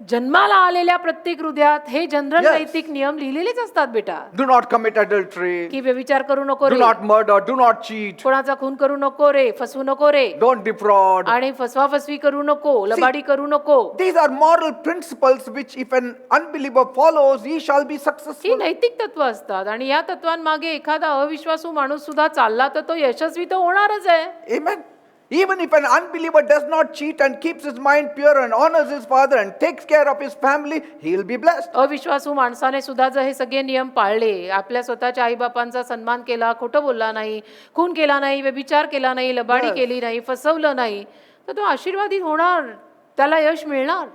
जन्माला आलेल्या प्रत्येक हृदयात हे जनरल Yes. नैतिक नियम लिहिलेलेच असतात बेटा. Do not commit adultery. की व्यभिचार करू नको Do ray, not murder. Do not cheat. कोणाचा खून करू नको रे, फसवू नको रे, Don't defraud. आणि फसवाफसवी करू नको, लबाडी करू नको. These are moral principles which if an unbeliever follows, he shall be he successful. नैतिक तत्व असतात आणि या तत्वांमागे एखादा अविश्वासू माणूस सुद्धा चालला तर तो यशस्वी तर होणारच आहे. Amen. Even if an unbeliever does not cheat and keeps his mind pure and honors his father and takes care of his family, he will be blessed. अविश्वासू माणसाने सुद्धा जर हे सगळे नियम पाळले, आपल्या स्वतःच्या आईबापांचा सन्मान केला, खोटं बोलला नाही, खून केला नाही, व्यभिचार केला नाही, लबाडी Yes. केली नाही, फसवलं नाही, तर तो आशीर्वादित होणार, त्याला यश मिळणार.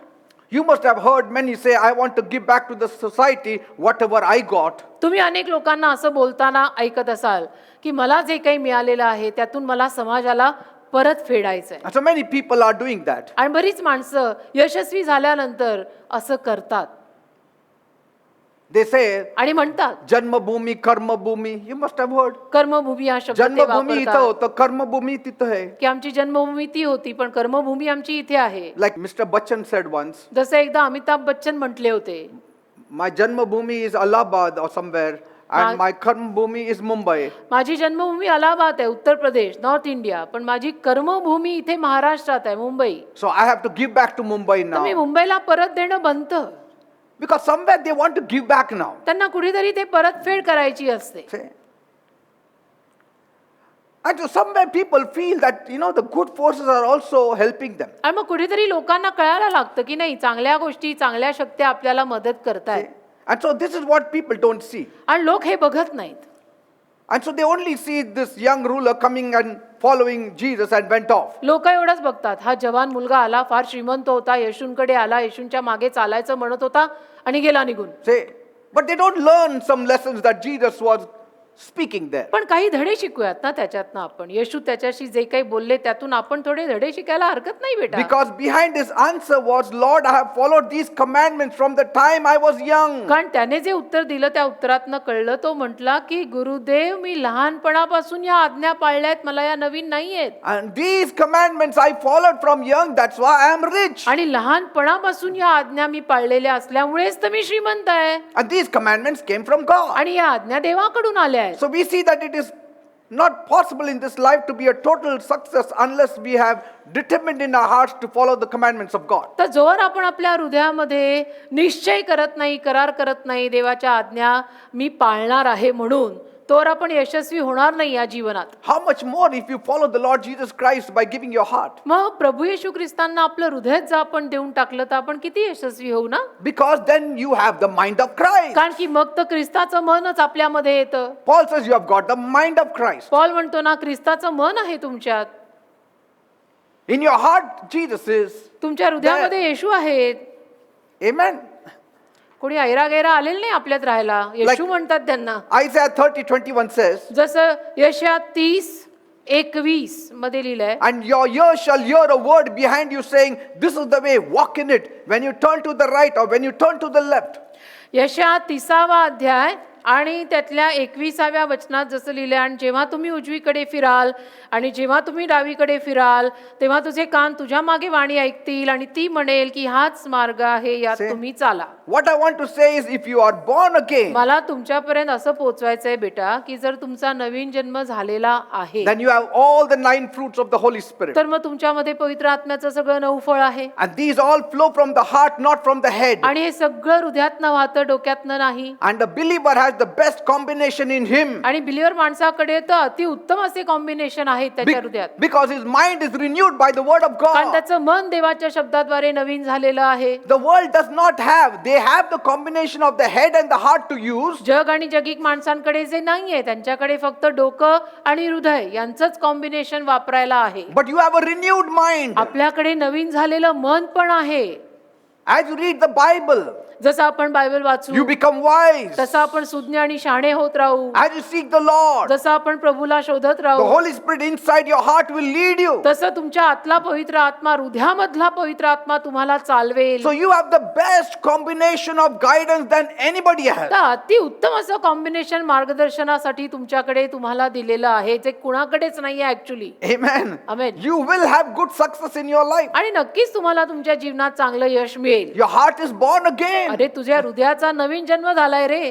You must have heard many say, I want to give back to the society whatever I got. तुम्ही अनेक लोकांना असं बोलताना ऐकत असाल की मला जे काही मिळालेलं आहे त्यातून मला समाजाला परत फेडायचंय. And so many people are doing that. आणि बरीच माणसं यशस्वी झाल्यानंतर असं करतात They say, आणि म्हणतात Janmabhoomi, Karmabhoomi. You must have heard. कर्मभूमी हा शब्द ते जन्मभूमी इथं वापरतात होतं, कर्मभूमी तिथं आहे. की आमची जन्मभूमी ती होती पण कर्मभूमी आमची इथे आहे. Like Mr. Bachchan said once, जसं एकदा अमिताभ बच्चन म्हटले होते, my Janmabhoomi is Allahabad or somewhere and my Karmabhoomi is Mumbai. माझी जन्मभूमी अलाहाबाद आहे, उत्तर प्रदेश, नॉर्थ इंडिया, पण माझी कर्मभूमी इथे महाराष्ट्रात आहे, Mumbai. So I have to give back to Mumbai तर मी now. मुंबईला परत देणं बनतं. Because somewhere they want to give back now. त्यांना कुठेतरी ते परतफेड करायची असते. See? And so somewhere people feel that, the good forces are also helping them. आणि मग कुठेतरी लोकांना कळायला लागतं की नाही, चांगल्या गोष्टी, चांगल्या शक्ती आपल्याला मदत करतायत. And so this is what people don't see. आणि लोक हे बघत नाहीत. And so they only see this young ruler coming and following Jesus and went off. लोक एवढंच बघतात, हा जवान मुलगा आला, फार श्रीमंत होता, येशूंकडे आला, येशूंच्या मागे चालायचं म्हणत होता आणि गेला निघून. See? But they don't learn some lessons that Jesus was speaking there. पण काही धडे शिकूयात ना त्याच्यातनं आपण. येशू त्याच्याशी जे काही बोलले त्यातून आपण थोडे धडे शिकायला हरकत नाही बेटा. Because behind his answer was, Lord, I have followed these commandments from the time I was young. कारण त्याने जे उत्तर दिलं त्या उत्तरातनं कळलं, तो म्हटला की गुरुदेव मी लहानपणापासून या आज्ञा पाळल्यात, मला या नवीन नाहीयेत. And these commandments I followed from young, that's why I am rich. आणि लहानपणापासून या आज्ञा मी पाळलेल्या असल्यामुळेच तर मी श्रीमंत आहे. And these commandments came from God. आणि या आज्ञा देवाकडून आल्या आहेत. So we see that it is not possible in this life to be a total success unless we have determined in our hearts to follow the commandments of God. तर जोवर आपण आपल्या हृदयामध्ये निश्चय करत नाही, करार करत नाही, देवाच्या आज्ञा मी पाळणार आहे म्हणून, तोवर आपण यशस्वी होणार नाही या जीवनात. how much more if you follow the Lord Jesus Christ by giving your heart? मग प्रभू येशू ख्रिस्तांना आपलं हृदयच जर आपण देऊन टाकलं तर आपण किती यशस्वी होऊ ना. Because then you have the mind of Christ. कारण की मग तर ख्रिस्ताचं मनच आपल्यामध्ये येतं. Paul says you have got the mind of Christ. Paul म्हणतो ना, ख्रिस्ताचं मन आहे तुमच्यात, In your heart, Jesus is. तुमच्या हृदयामध्ये येशू आहेत. Amen. कोणी ऐरागैरा आलेलं नाही आपल्यात राहायला, येशू म्हणतात त्यांना. Isaiah 30:21 says, जसं यशया 30:21 मध्ये लिहिलंय, and your ears shall hear a word behind you saying, this is the way, walk in it. When you turn to the right or when you turn to the left. यशया 30वा अध्याय आणि त्यातल्या 21व्या वचनात जसं लिहिलंय, आणि जेव्हा तुम्ही उजवीकडे फिराल आणि जेव्हा तुम्ही डावीकडे फिराल तेव्हा तुझे कान तुझ्या मागे वाणी ऐकतील आणि ती म्हणेल की हाच मार्ग आहे, यात Say- तुम्ही चाला. What I want to say is, if you are born again, मला तुमच्यापर्यंत असं पोहोचवायचंय बेटा की जर तुमचा नवीन जन्म झालेला आहे then you have all the 9 fruits of the Holy Spirit. तर मग तुमच्यामध्ये पवित्र आत्म्याचं सगळं 9 फळ आहे. And these all flow from the heart, not from the head. आणि हे सगळं हृदयातनं वाहतं, डोक्यातनं नाही. And the believer has the best combination in him. आणि बिलीवर माणसाकडे तर अति उत्तम असे कॉम्बिनेशन आहेत त्याच्या हृदयात. Because his mind is renewed by the word of कारण God. त्याचं मन देवाच्या शब्दाद्वारे नवीन झालेलं आहे. The world does not have. They have the combination of the head and the heart to use. जग आणि जगिक माणसांकडे जे नाहीये, त्यांच्याकडे फक्त डोकं आणि हृदय यांचंच कॉम्बिनेशन वापरायला आहे. But you have a renewed mind. आपल्याकडे नवीन झालेलं मन पण आहे. As you read the Bible, जसं आपण बायबल वाचू you become wise. तसं आपण सुज्ञ आणि शहाणे होत राहू. As you seek the Lord, जसं आपण प्रभूला शोधत the राहू Holy Spirit inside your heart will lead you. तसं तुमच्या आतला पवित्र आत्मा, हृदयामधला पवित्र आत्मा तुम्हाला चालवेल. So you have the best combination of guidance than anybody has. तर अति उत्तम असं कॉम्बिनेशन मार्गदर्शनासाठी तुमच्याकडे तुम्हाला दिलेलं आहे, जे कुणाकडेच नाहीये actually. Amen. Amen. You will have good success in your life. आणि नक्कीच तुम्हाला तुमच्या जीवनात चांगलं यश मिळेल. Your heart is born again. अरे तुझ्या हृदयाचा नवीन जन्म झालाय रे.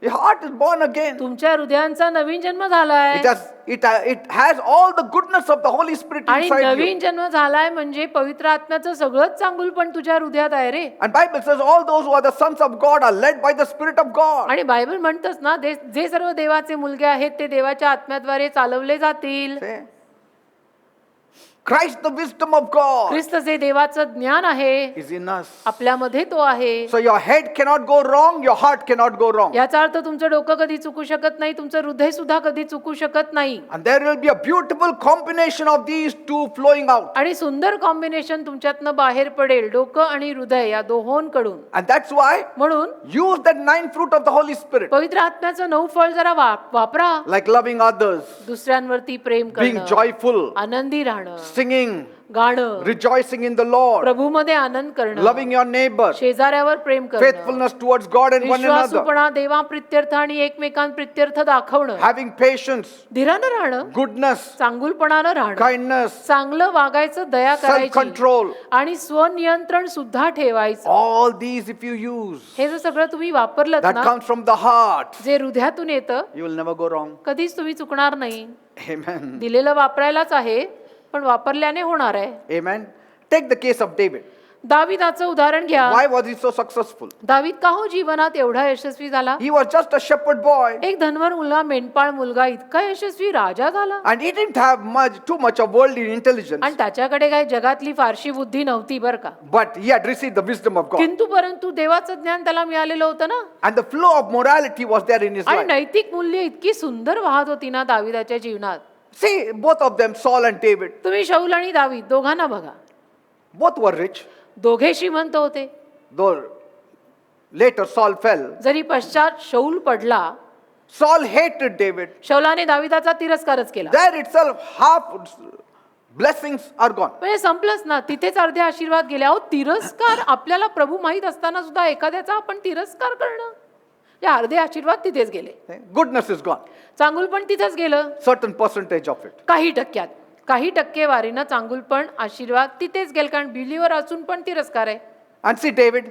Your heart is born again. तुमच्या हृदयांचा नवीन जन्म झालाय. It has all the goodness of the Holy Spirit आणि inside you. नवीन जन्म झालाय म्हणजे पवित्र आत्म्याचं सगळंच चांगुलपण तुझ्या हृदयात आहे रे. And Bible says all those who are the sons of God are led by the Spirit of God. आणि बायबल म्हणतच ना, जे सर्व देवाचे मुलगे आहेत ते देवाच्या आत्म्याद्वारे चालवले जातील. See? Christ, the wisdom of God, ख्रिस्त जे देवाचं ज्ञान आहे is in us. आपल्यामध्ये तो आहे. So your head cannot go wrong, your heart cannot go wrong. याचा अर्थ तुमचं डोकं कधी चुकू शकत नाही, तुमचं हृदय सुद्धा कधी चुकू शकत नाही. And there will be a beautiful combination of these two flowing out. आणि सुंदर कॉम्बिनेशन तुमच्यातनं बाहेर पडेल, डोकं आणि हृदय या दोहोंकडून. And that's why म्हणून use that 9 fruit of the Holy Spirit. पवित्र आत्म्याचं 9 फळ जरा वापरा. Like loving others, दुसऱ्यांवरती प्रेम being करणं, joyful, आनंदी राहणं, singing, गाणं, rejoicing in the Lord, प्रभूमध्ये आनंद करणं, loving your neighbor, शेजाऱ्यावर प्रेम करणं, faithfulness towards God and one another, विश्वासूपणा, देवा प्रित्यर्थ आणि एकमेकां प्रित्यर्थ दाखवणं, having patience, धीरानं राहणं, goodness, चांगुलपणानं राहणं, kindness, चांगलं वागायचं, दया करायची self-control. आणि स्वनियंत्रण सुद्धा ठेवायचं. All these if you use, हे जर सगळं तुम्ही वापरलं that ना, comes from the heart, जे हृदयातून येतं, you will never go wrong. कधीच तुम्ही चुकणार नाही. Amen. दिलेलं वापरायलाच आहे, पण वापरल्याने होणार आहे. Amen. Take the case of David. दाविदाचं उदाहरण घ्या. Why was he so successful? दावीद का हो जीवनात एवढा यशस्वी झाला? He was just a shepherd boy. एक धनवर मुलगा, मेंढपाळ मुलगा इतका यशस्वी राजा झाला. And he didn't have too much of worldly intelligence. आणि त्याच्याकडे काय जगातली फारशी बुद्धी नव्हती बर का. But he had received the wisdom of God. किंतु परंतु देवाचं ज्ञान त्याला मिळालेलं होतं ना. And the flow of morality was there in his आणि life. नैतिक मूल्य इतकी सुंदर वाहत होती ना दाविदाच्या जीवनात. See, both of them, Saul and David, तुम्ही शौल आणि दावीद दोघांना बघा. both were rich. दोघे श्रीमंत होते. Though later Saul fell. जरी पश्चात शौल पडला, Saul hated David. शौलाने दाविदाचा तिरस्कारच केला. There itself, half blessings are gone. म्हणजे संपलंच ना, तिथेच अर्धे आशीर्वाद गेले. अहो तिरस्कार, आपल्याला प्रभू माहीत असताना सुद्धा एखाद्याचा आपण तिरस्कार करणं, या अर्धे आशीर्वाद तिथेच गेले. Goodness is gone. चांगुलपण तिथेच गेलं. Certain percentage of it. काही टक्क्यात, काही टक्केवारीनं चांगुलपण, आशीर्वाद तिथेच गेल. कारण बिलीवर असून पण तिरस्कार आहे. And see David,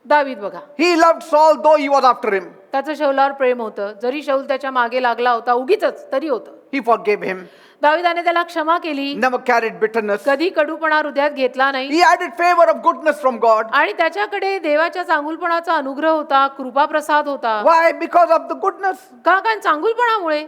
दावीद बघा, he loved Saul though he was after him. त्याचं शौलावर प्रेम होतं. जरी शौल त्याच्या मागे लागला होता उगीच तरी होतं. He forgave him. दाविदाने त्याला क्षमा केली, never carried bitterness. कधी कडूपणा हृदयात घेतला नाही He added favor of goodness from God. आणि त्याच्याकडे देवाच्या चांगुलपणाचा अनुग्रह होता, कृपा प्रसाद होता. Why? Because of the goodness. का? कारण चांगुलपणामुळे.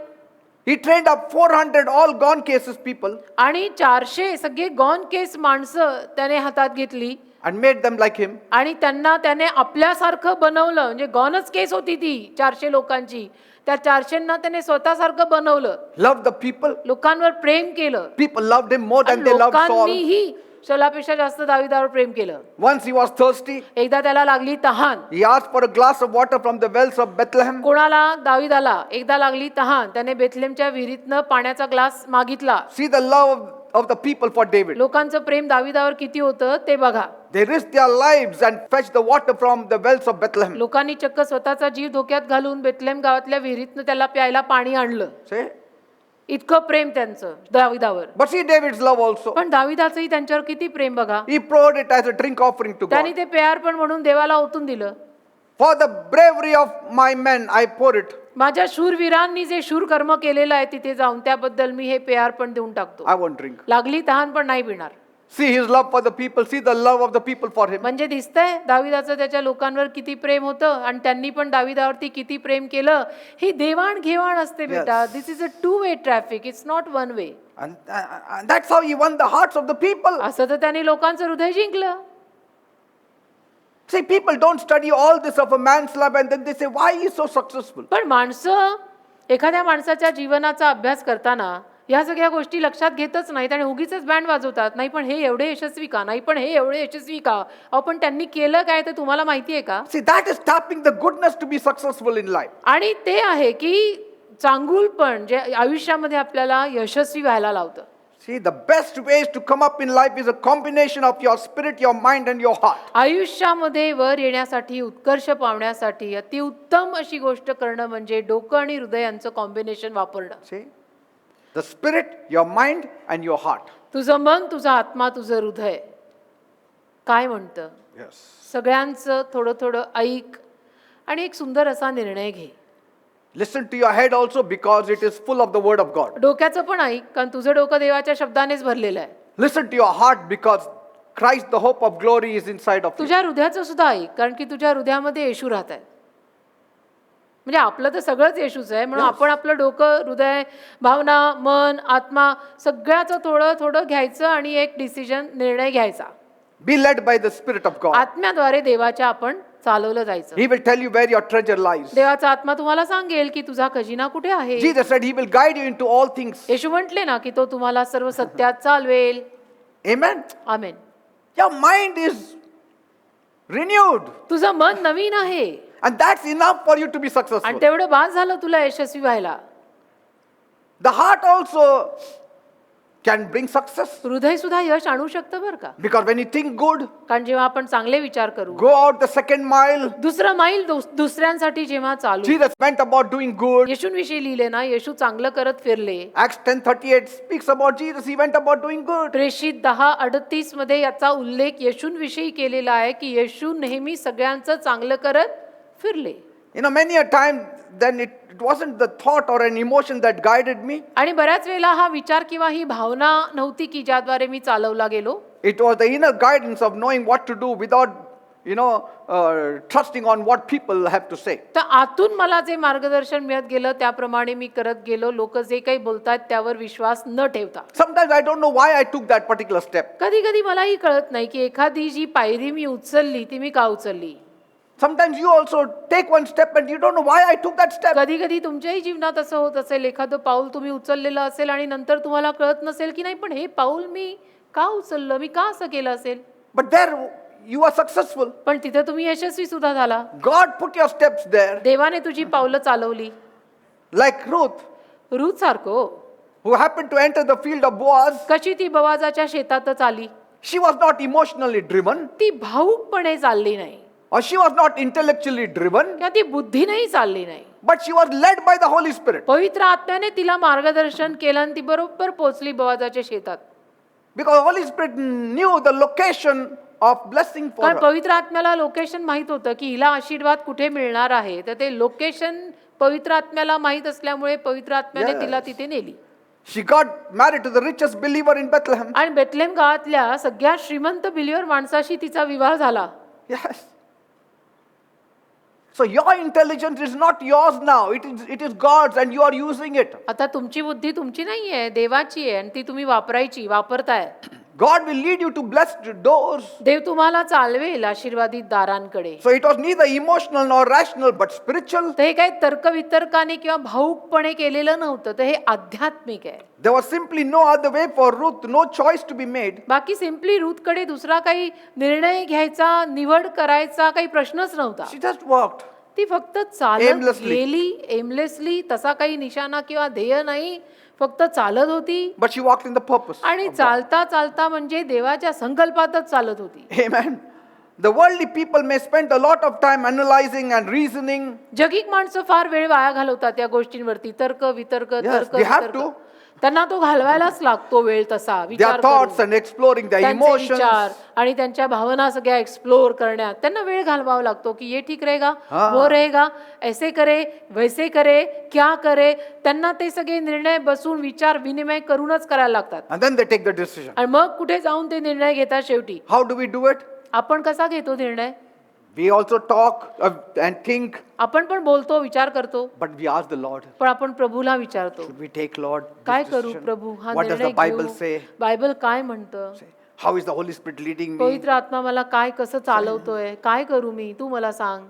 He trained up 400 all gone cases people आणि 400 सगळे गॉन केस माणसं त्याने हातात घेतली and made them like him. आणि त्यांना त्याने आपल्यासारखं बनवलं. म्हणजे गॉनच केस होती ती 400 लोकांची. त्या 400ना त्याने स्वतःसारखं बनवलं, Loved the people. लोकांवर प्रेम केलं. People loved him more than आणि they loved Saul. लोकांनीही शौलापेक्षा जास्त दाविदावर प्रेम केलं. Once he was thirsty. एकदा त्याला लागली तहान. He asked for a glass of water from the wells of Bethlehem. कोणाला? दाविदाला एकदा लागली तहान. त्याने बेथलेमच्या विहिरीतनं पाण्याचा ग्लास मागितला. See the love of the people for David. लोकांचं प्रेम दाविदावर किती होतं ते बघा. They risked their lives and fetched the water from the wells of Bethlehem. लोकांनी चक्क स्वतःचा जीव धोक्यात घालून बेथलेम गावातल्या विहिरीतनं त्याला प्यायला पाणी आणलं. See? इतकं प्रेम त्यांचं दाविदावर. But see David's love also. पण दाविदाचंही त्यांच्यावर किती प्रेम बघा. He poured it as a drink offering to त्यांनी God. ते प्यारपण म्हणून देवाला ओतून दिलं. For the bravery of my men, I pour it. माझ्या शूरवीरांनी जे शूर कर्म केलेलं आहे तिथे जाऊन त्याबद्दल मी हे प्यारपण देऊन टाकतो. I won't drink. लागली तहान पण नाही पिणार. See his love for the people. See the love of the people for him. म्हणजे दिसतंय दाविदाचं त्याच्या लोकांवर किती प्रेम होतं आणि त्यांनी पण दाविदावरती किती प्रेम केलं. ही देवाण घेवाण असते बेटा. This is a 2-way traffic. It's not 1 way. And that's how he won the hearts of the people. असं तर त्यांनी लोकांचं हृदय जिंकलं. See, people don't study all this of a man's love and then they say, why he is so successful? पण माणसं एखाद्या माणसाच्या जीवनाचा अभ्यास करताना या सगळ्या गोष्टी लक्षात घेतच नाहीत आणि उगीच बँड वाजवतात. नाही पण हे एवढे यशस्वी का? नाही पण हे एवढे यशस्वी का? अहो पण त्यांनी केलं काय ते तुम्हाला माहिती आहे का? See, that is tapping the goodness to be successful in life. आणि ते आहे की चांगुलपण जे आयुष्यामध्ये आपल्याला यशस्वी व्हायला लावतं. See, the best ways to come up in life is a combination of your spirit, your mind and your heart. आयुष्यामध्ये वर येण्यासाठी, उत्कर्ष पावण्यासाठी अतिउत्तम अशी गोष्ट करणं म्हणजे डोकं आणि हृदय यांचं कॉम्बिनेशन वापरणं. See? The spirit, your mind and your heart. तुझं मन, तुझा आत्मा, तुझं हृदय काय म्हणतं? Yes. सगळ्यांचं थोडं थोडं ऐक आणि एक सुंदर असा निर्णय घे. Listen to your head also because it is full of the word of God. डोक्याचं पण ऐक कारण तुझं डोकं देवाच्या शब्दानेच भरलेलं आहे. Listen to your heart because Christ, the hope of glory, is inside of you. तुझ्या हृदयाचं सुद्धा ऐक कारण की तुझ्या हृदयामध्ये येशू राहत आहे. म्हणजे आपलं तर सगळंच येशूच आहे म्हणून आपण आपलं डोकं, हृदय, भावना, मन, आत्मा सगळ्याचं थोडं थोडं घ्यायचं आणि एक डिसिजन, निर्णय घ्यायचा. Be led by the Spirit of God. आत्म्याद्वारे देवाच्या आपण चालवलं जायचं. He will tell you where your treasure lies. देवाचा आत्मा तुम्हाला सांगेल की तुझा खजिना कुठे आहे. Jesus said He will guide you into all things. येशू म्हटले ना की तो तुम्हाला सर्व सत्यात चालवेल. Amen. Amen. Your mind is renewed. तुझं मन नवीन आहे And that's enough for you to be आणि successful. तेवढं बास झालं तुला यशस्वी व्हायला. The heart also can bring success. हृदय सुद्धा यश आणू शकतं बरं का. Because when you think good, कारण जेव्हा आपण चांगले विचार करू, go out the second mile. दुसरं मैल दुसऱ्यांसाठी जेव्हा चालू. Jesus went about doing good. येशूंविषयी लिहिले ना, येशू चांगलं करत फिरले. Acts 10:38 speaks about Jesus. He went about doing good. प्रेषित 10:38 मध्ये याचा उल्लेख येशूंविषयी केलेला आहे की येशू नेहमी सगळ्यांचं चांगलं करत फिरले. You know, many a time then it wasn't the thought or an emotion that guided me. आणि बऱ्याच वेळेला हा विचार किंवा ही भावना नव्हती की ज्याद्वारे मी चालवला गेलो. It was the inner guidance of knowing what to do without, trusting on what people have to say. तर आतून मला जे मार्गदर्शन मिळत गेलं त्याप्रमाणे मी करत गेलो. लोक जे काही बोलतात त्यावर विश्वास न ठेवता. Sometimes I don't know why I took that particular step. कधी कधी मलाही कळत नाही की एखादी जी पायरी मी उचलली ती मी का उचलली. Sometimes you also take one step and you don't know why I took that step. कधी कधी तुमच्याही जीवनात असं होत असेल, एखादं पाऊल तुम्ही उचललेलं असेल आणि नंतर तुम्हाला कळत नसेल की नाही पण हे पाऊल मी का उचललं, मी का असं केलं असेल. But there you are successful. पण तिथे तुम्ही यशस्वी सुद्धा झाला. God put your steps there. देवाने तुझी पावलं चालवली. Like Ruth, रूथ सारखं who happened to enter the field of Boaz. कशी ती बोआजाच्या शेतातच आली. She was not emotionally driven, ती भावुकपणे चालली नाही or she was not intellectually driven, किंवा ती बुद्धीनेही चालली नाही. but she was led by the Holy Spirit. पवित्र आत्म्याने तिला मार्गदर्शन केलं आणि ती बरोबर पोहोचली बोआजाच्या शेतात. Because Holy Spirit knew the location of blessing for कारण her. पवित्र आत्म्याला लोकेशन माहित होतं की हिला आशीर्वाद कुठे मिळणार आहे. तर ते लोकेशन पवित्र आत्म्याला माहित असल्यामुळे पवित्र आत्म्याने Yes. तिला तिथे नेली. She got married to the richest believer in Bethlehem. आणि बेथलेम गावातल्या सगळ्यात श्रीमंत बिलीवर माणसाशी तिचा विवाह झाला. Yes. So your intelligence is not yours now. It is God's and you are using it. आता तुमची बुद्धी तुमची नाहीये, देवाची आहे आणि ती तुम्ही वापरताय. God will lead you to blessed doors. देव तुम्हाला चालवेल आशीर्वादित दारांकडे. So it was neither emotional nor rational but spiritual. तर हे काही तर्कवितर्काने किंवा भावुकपणे केलेलं नव्हतं, तर हे आध्यात्मिक आहे. There was simply no other way for Ruth, no choice to be made. बाकी सिम्पली रूथकडे दुसरा काही निर्णय घ्यायचा, निवड करायचा काही प्रश्नच नव्हता. She just walked. ती फक्त चालत Aimlessly. गेली, एमलेसली, तसा काही निशाणा किंवा ध्येय नाही, फक्त चालत होती. But she walked in the purpose. आणि of God. चालता चालता म्हणजे देवाच्या संकल्पातच चालत होती. Amen. The worldly people may spend a lot of time analyzing and reasoning. जगिक माणसं फार वेळ वाया घालवतात या गोष्टींवरती, तर्क वितर्क तर्क they have वितर्क. to. त्यांना तो घालवायलाच लागतो वेळ तसा, Their विचार thoughts करून. and exploring their त्यांचे emotions. विचार आणि त्यांच्या भावना सगळ्या एक्सप्लोर करण्यात त्यांना वेळ घालवावा लागतो की ये ठीक रहेगा, वो रहेगा, ऐसे करे, वैसे करे, क्या करे. त्यांना ते सगळे निर्णय बसून विचार विनिमय करूनच करायला लागतात. And then they take the decision. आणि मग कुठे जाऊन ते निर्णय घेतात शेवटी. How do we do it? आपण कसा घेतो निर्णय? We also talk and think, आपण पण बोलतो, विचार करतो, but we ask the Lord, पण आपण प्रभूला विचारतो, should we take, Lord, काय this करू decision? प्रभू, हा What does निर्णय the Bible घेऊ. say? बायबल काय म्हणतं? How is the Holy Spirit leading me? पवित्र आत्मा मला काय कसं चालवतोय, काय करू मी, तू मला सांग.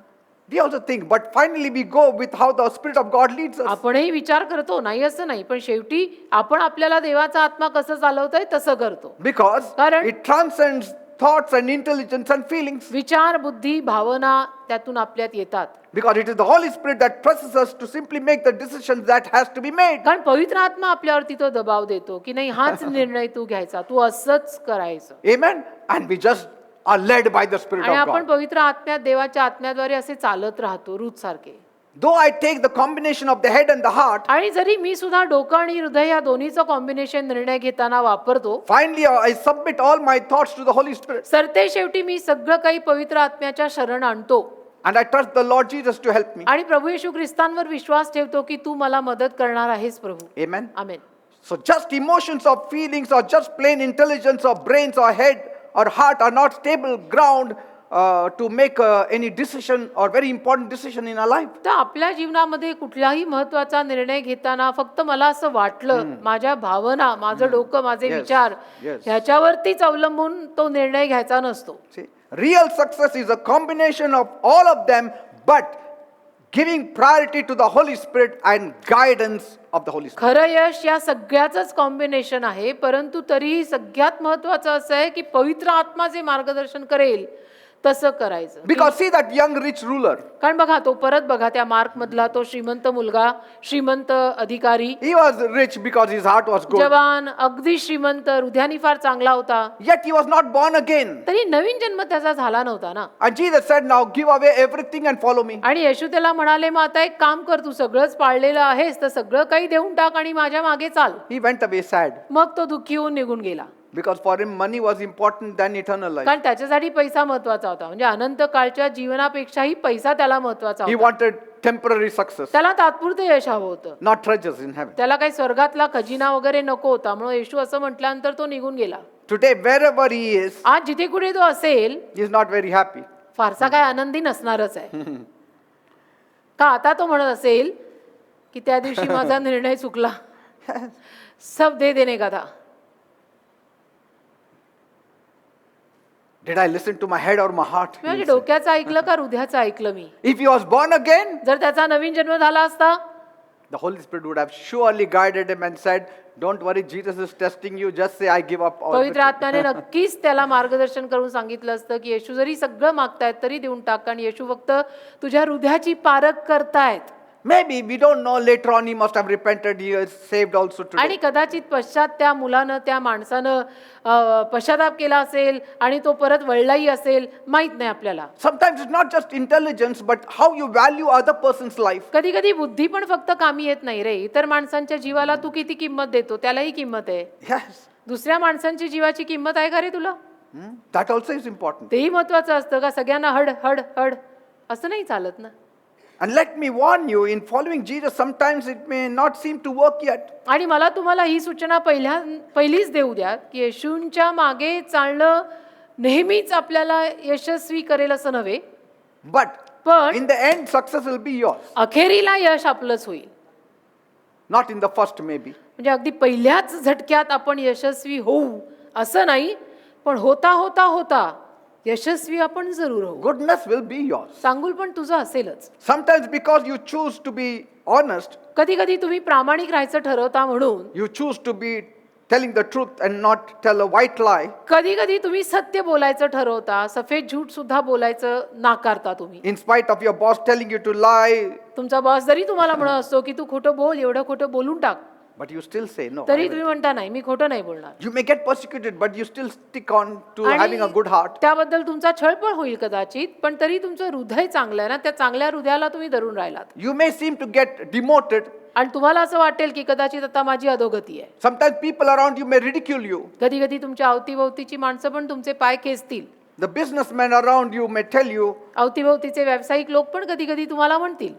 We also think, but finally we go with how the Spirit of God leads us. आपणही विचार करतो, नाही असं नाही, पण शेवटी आपण आपल्याला देवाचा आत्मा कसं चालवतोय तसं करतो. Because कारण- it transcends thoughts and intelligence and feelings. विचार, बुद्धी, भावना त्यातून आपल्यात येतात. Because it is the Holy Spirit that presses us to simply make the decisions that has to be made. कारण पवित्र आत्मा आपल्यावरती तो दबाव देतो की नाही, हाच निर्णय तू घ्यायचा, तू असंच करायचं. Amen. And we just are led by the Spirit आणि of आपण God. पवित्र आत्म्यात, देवाच्या आत्म्याद्वारे असे चालत राहतो, रूथ सारखे. Though I take the combination of the head and the heart, आणि जरी मी सुद्धा डोकं आणि हृदय या दोन्हीचं कॉम्बिनेशन निर्णय घेताना वापरतो, finally I submit all my thoughts to the Holy Spirit. सरते शेवटी मी सगळं काही पवित्र आत्म्याच्या शरण आणतो And I trust the Lord Jesus to help me. आणि प्रभू येशू ख्रिस्तांवर विश्वास ठेवतो की तू मला मदत करणार आहेस प्रभू. Amen. Amen. So just emotions or feelings or just plain intelligence or brains or head or heart are not stable ground to make any decision or very important decision in our life. तर आपल्या जीवनामध्ये कुठलाही महत्वाचा निर्णय घेताना फक्त मला असं वाटलं, माझ्या भावना, माझं डोकं, माझे Yes. विचार Yes. ह्याच्यावरतीच अवलंबून तो निर्णय घ्यायचा नसतो. See, real success is a combination of all of them, but giving priority to the Holy Spirit and guidance of the Holy Spirit. खरं यश या सगळ्याच कॉम्बिनेशन आहे, परंतु तरीही सगळ्यात महत्वाचं असं आहे की पवित्र आत्मा जे मार्गदर्शन करेल तसं करायचं. Because see that young rich ruler, कारण बघा, तो परत बघा त्या मार्क मधला तो श्रीमंत मुलगा, श्रीमंत अधिकारी, he was rich because his heart was good. जवान, अगदी श्रीमंत, हृदयानी फार चांगला होता, Yet he was not born again. तरी नवीन जन्म त्याचा झाला नव्हता ना. And Jesus said, now give away everything and follow me. आणि येशू त्याला म्हणाले, मग आता एक काम कर, तू सगळंच पाळलेलं आहेस तर सगळं काही देऊन टाक आणि माझ्या मागे चाल. He went away sad मग तो दुःखी होऊन निघून गेला. because for him money was important than eternal life. कारण त्याच्यासाठी पैसा महत्वाचा होता, म्हणजे अनंत काळच्या जीवनापेक्षाही पैसा त्याला महत्वाचा He होता. wanted temporary success, त्याला तात्पुरतं यश हवं होतं, not treasures in heaven. त्याला काही स्वर्गातला खजिना वगैरे नको होता. म्हणून येशू असं म्हटल्यानंतर तो निघून गेला. Today, wherever he is, आज जिथे कुठे तो असेल he is not very happy. फारसा काय आनंदी नसणारच आहे. का आता तो म्हणत असेल की त्या दिवशी माझा निर्णय चुकला, सब दे देने का था. Did I listen to my head or my heart? मी माझ्या डोक्याचं ऐकलं का हृदयाचं ऐकलं मी. If he was born again, जर त्याचा नवीन जन्म झाला असता, the Holy Spirit would have surely guided him and said, don't worry, Jesus is testing you, just say I give up all. पवित्र आत्म्याने नक्कीच त्याला मार्गदर्शन करून सांगितलं असतं की येशू जरी सगळं मागतायत तरी देऊन टाक, कारण येशू फक्त तुझ्या हृदयाची पारख करतायत. Maybe, we don't know, later on he must have repented, he is saved also आणि today. कदाचित पश्चात त्या मुलानं, त्या माणसानं पश्चाताप केला असेल आणि तो परत वळलाही असेल, माहित नाही आपल्याला. Sometimes it's not just intelligence, but how you value other person's life. कधी कधी बुद्धी पण फक्त कामी येत नाही रे. इतर माणसांच्या जीवाला तू किती किंमत देतो, त्यालाही किंमत आहे. Yes, दुसऱ्या माणसांची जीवाची किंमत आहे का रे तुला? that also is important. तेही महत्वाचं असतं का? सगळ्यांना हड हड हड असं नाही चालत ना. And let me warn you, in following Jesus, sometimes it may not seem to work yet. आणि मला तुम्हाला ही सूचना पहिलीच देऊ द्या की येशूंच्या मागे चालणं नेहमीच आपल्याला यशस्वी करेल असं नव्हे, But पण in the end, success will be yours. अखेरीला यश आपलंच होईल. Not in the first, maybe. म्हणजे अगदी पहिल्याच झटक्यात आपण यशस्वी होऊ असं नाही, पण होता होता होता यशस्वी आपण जरूर होऊ. Goodness will be yours. चांगुल पण तुझं असेलच. Sometimes because you choose to be honest, कधी कधी तुम्ही प्रामाणिक राहायचं ठरवता म्हणून, you choose to be telling the truth and not tell a white lie. कधी कधी तुम्ही सत्य बोलायचं ठरवता, सफेद झूट सुद्धा बोलायचं नाकारता तुम्ही. In spite of your boss telling you to lie, तुमचा बॉस जरी तुम्हाला म्हणत असतो की तू खोटं बोल, एवढं खोटं बोलून टाक, but you still say no. तरी तुम्ही म्हणता नाही मी खोटं नाही बोलणार. You may get persecuted, but you still stick on to having a good heart. त्याबद्दल तुमचा छळपळ होईल कदाचित, पण तरी तुमचं हृदय चांगलं आहे ना, त्या चांगल्या हृदयाला तुम्ही धरून राहिलात. You may seem to get demoted. आणि तुम्हाला असं वाटेल की कदाचित आता माझी अधोगती आहे. Sometimes people around you may ridicule you. कधी कधी तुमच्या अवतीभोवतीची माणसं पण तुमचे पाय खेचतील. The businessmen around you may tell you, अवतीभोवतीचे व्यावसायिक लोक पण कधी कधी तुम्हाला म्हणतील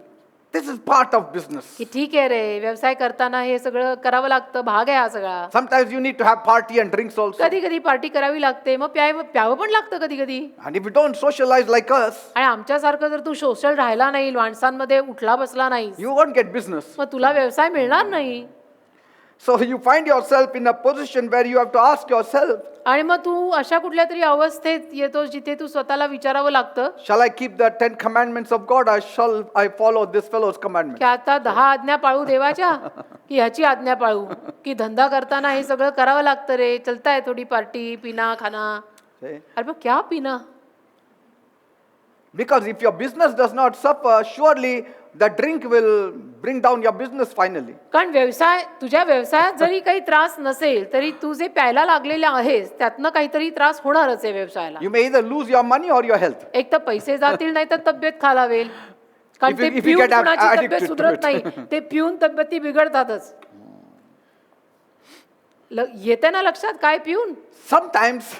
this is part of business. की ठीक आहे रे, व्यवसाय करताना हे सगळं करावं लागतं, भाग आहे हा सगळा. Sometimes you need to have party and drinks also. कधी कधी पार्टी करावी लागते, मग प्यावं पण लागतं कधी कधी. And if you don't socialize like us, आणि आमच्यासारखं जर तू सोशल राहिला नाही, माणसांमध्ये उठला बसला नाही, you won't get business. मग तुला व्यवसाय मिळणार नाही. So you find yourself in a position where you have to ask yourself, आणि मग तू अशा कुठल्या तरी अवस्थेत येतो जिथे तू स्वतःला विचारावं लागतं shall I keep the 10 commandments of God or shall I follow this fellow's commandment? की आता 10 आज्ञा पाळू देवाच्या की ह्याची आज्ञा पाळू, की धंदा करताना हे सगळं करावं लागतं रे, चलता है थोडी पार्टी पिना खाना. See? अरे मग क्या पिना? Because if your business does not suffer, surely the drink will bring down your business finally. कारण तुझ्या व्यवसायात जरी काही त्रास नसेल तरी तू जे प्यायला लागलेले आहेस त्यातनं काहीतरी त्रास होणारच आहे व्यवसायाला. You may either lose your money or your health. एक तर पैसे जातील, नाही तर तब्येत खालावेल. कारण If ते you get पिऊन कुणाची addicted तब्येत to सुधरत it. नाही, ते पिऊन तब्येती बिघडतातच. येते ना लक्षात काय पिऊन? Sometimes,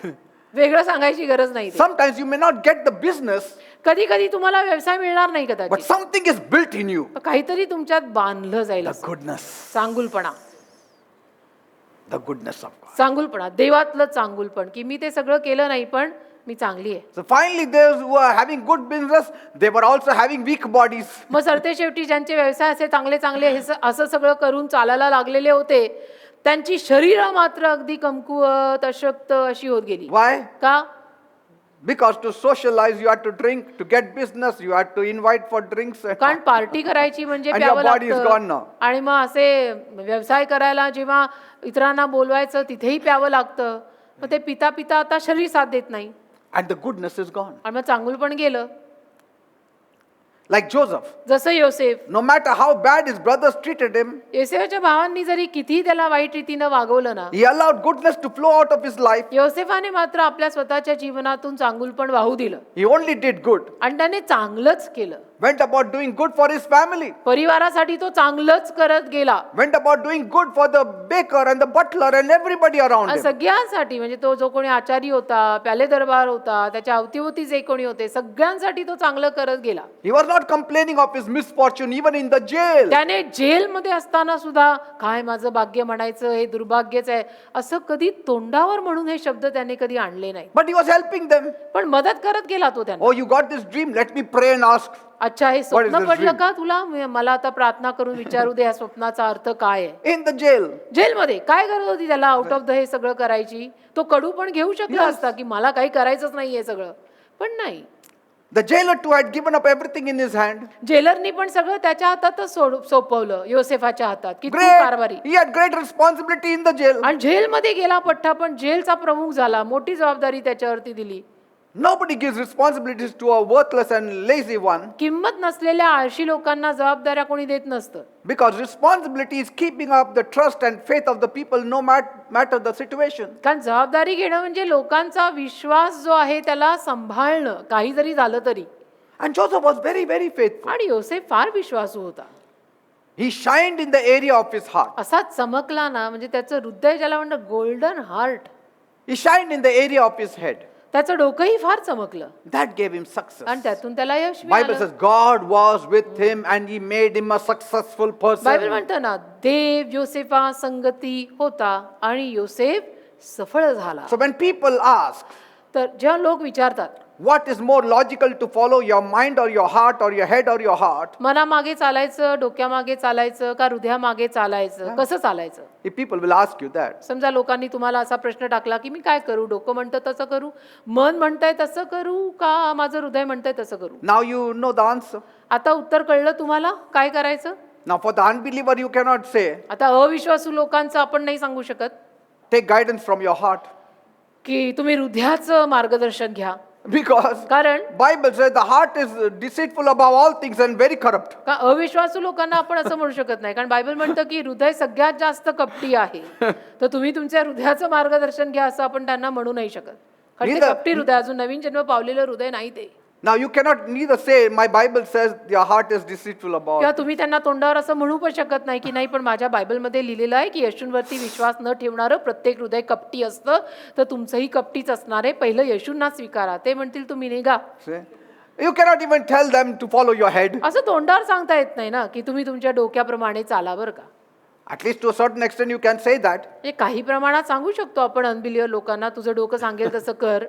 वेगळं सांगायची गरज नाही. sometimes you may not get the business, कधी कधी तुम्हाला व्यवसाय मिळणार नाही but कदाचित, something is built in you. काहीतरी तुमच्यात बांधलं जाईल. The goodness, चांगुलपणा, the goodness of God. चांगुलपणा, देवातलं चांगुलपण, की मी ते सगळं केलं नाही पण मी चांगली आहे. So finally, those who are having good business, they were also having weak bodies. मग सरते शेवटी ज्यांचे व्यवसाय असे चांगले चांगले असं सगळं करून चालायला लागलेले होते, त्यांची शरीरं मात्र अगदी कमकुवत अशक्त अशी होत गेली. Why? का? Because to socialize, you had to drink. To get business, you had to invite for drinks. कारण पार्टी करायची म्हणजे And प्यावं your body is gone लागतं. now. आणि मग असे व्यवसाय करायला जेव्हा इतरांना बोलवायचं तिथेही प्यावं लागतं. मग ते पिता पिता आता शरीर साथ देत नाही And the goodness is gone. आणि मग चांगुल पण गेलं. Like Joseph. जसं योसेफ, No matter how bad his brothers treated him, योसेफच्या भावांनी जरी किती त्याला वाईट रीतीनं वागवलं ना, he allowed goodness to flow out of his life. योसेफाने मात्र आपल्या स्वतःच्या जीवनातून चांगुलपण वाहू दिलं He only did good. आणि त्याने चांगलंच केलं. Went about doing good for his family. परिवारासाठी तो चांगलंच करत गेला. Went about doing good for the baker and the butler and everybody around him. सगळ्यांसाठी, म्हणजे तो जो कोणी आचारी होता, प्याले दरबार होता, त्याच्या अवतीभोवती जे कोणी होते, सगळ्यांसाठी तो चांगलं करत गेला. He was not complaining of his misfortune even in the jail. त्याने जेलमध्ये असताना सुद्धा काय माझं भाग्य म्हणायचं, हे दुर्भाग्यच आहे असं कधी तोंडावर म्हणून हे शब्द त्याने कधी आणले नाही. But he was helping them. पण मदत करत गेला तो त्यांना. Oh, you got this dream. Let me pray and ask. अच्छा, हे What is स्वप्न this पडलं dream? का तुला? मला आता प्रार्थना करून विचारू दे, या स्वप्नाचा अर्थ काय आहे. In the jail. जेलमध्ये काय गरज होती त्याला आउट ऑफ द हे सगळं करायची? तो कडू पण घेऊ शकला असता की मला काही करायचंच नाही हे सगळं, पण नाही. The jailer too had given up everything in his hand. जेलरनी पण सगळं त्याच्या हातातच सोपवलं, योसेफाच्या हातात, की तू Great. कारभारी. He had great responsibility in the jail. आणि जेलमध्ये गेला पठ्ठा, पण जेलचा प्रमुख झाला, मोठी जबाबदारी त्याच्यावरती दिली. Nobody gives responsibilities to a worthless and lazy one, किंमत नसलेल्या आळशी लोकांना जबाबदाऱ्या कोणी देत नसतं. because responsibility is keeping up the trust and faith of the people no matter the situation. कारण जबाबदारी घेणं म्हणजे लोकांचा विश्वास जो आहे त्याला सांभाळणं, काही जरी झालं तरी. And Joseph was very, very faithful. आणि योसेफ फार विश्वासू होता. He shined in the area of his heart. असा चमकला ना, म्हणजे त्याचं हृदय ज्याला म्हणतं golden heart, He shined in the area of his head. त्याचं डोकंही फार चमकलं That gave him success. आणि त्यातून त्याला यश Bible मिळालं. says God was with him and he made him a successful Bible person. म्हणतं ना, देव योसेफा संगती होता आणि योसेफ सफळ झाला. So when people ask, तर जेव्हा लोक विचारतात what is more logical to follow, your mind or your heart or your head or your heart? मनामागे चालायचं, डोक्यामागे चालायचं का हृदयामागे चालायचं, कसं चालायचं? If people will ask you that, समजा लोकांनी तुम्हाला असा प्रश्न टाकला की मी काय करू, डोकं म्हणतं तसं करू, मन म्हणतंय तसं करू का माझं हृदय म्हणतंय तसं करू? now you know the answer. आता उत्तर कळलं तुम्हाला काय करायचं? Now for the unbeliever, you cannot say, आता अविश्वासू लोकांचं आपण नाही सांगू शकत take guidance from your heart. की तुम्ही हृदयाचं मार्गदर्शन घ्या, Because कारण Bible says the heart is deceitful above all things and very corrupt. का अविश्वासू लोकांना आपण असं म्हणू शकत नाही, कारण बायबल म्हणतं की हृदय सगळ्यात जास्त कपटी आहे. तर तुम्ही तुमच्या हृदयाचं मार्गदर्शन घ्या असं आपण त्यांना म्हणू नाही शकत, कारण ते Neither- कपटी हृदय, अजून नवीन जन्म पावलेलं हृदय नाही ते. Now you cannot neither say, my Bible says your heart is deceitful above all किंवा things. तुम्ही त्यांना तोंडावर असं म्हणू पण शकत नाही की नाही, पण माझ्या बायबलमध्ये लिहिलेलं आहे की येशूंवरती विश्वास न ठेवणारं प्रत्येक हृदय कपटी असतं, तर तुमचंही कपटीच असणार आहे. पहिलं येशूंना स्वीकारा, ते म्हणतील तुम्ही निघा. See? You cannot even tell them to follow your head. असं तोंडावर सांगता येत नाही ना की तुम्ही तुमच्या डोक्याप्रमाणे चाला बरं का. At least to a certain extent you can say that. म्हणजे काही प्रमाणात सांगू शकतो आपण अनबिलिव्हर लोकांना, तुझं डोकं सांगेल तसं कर.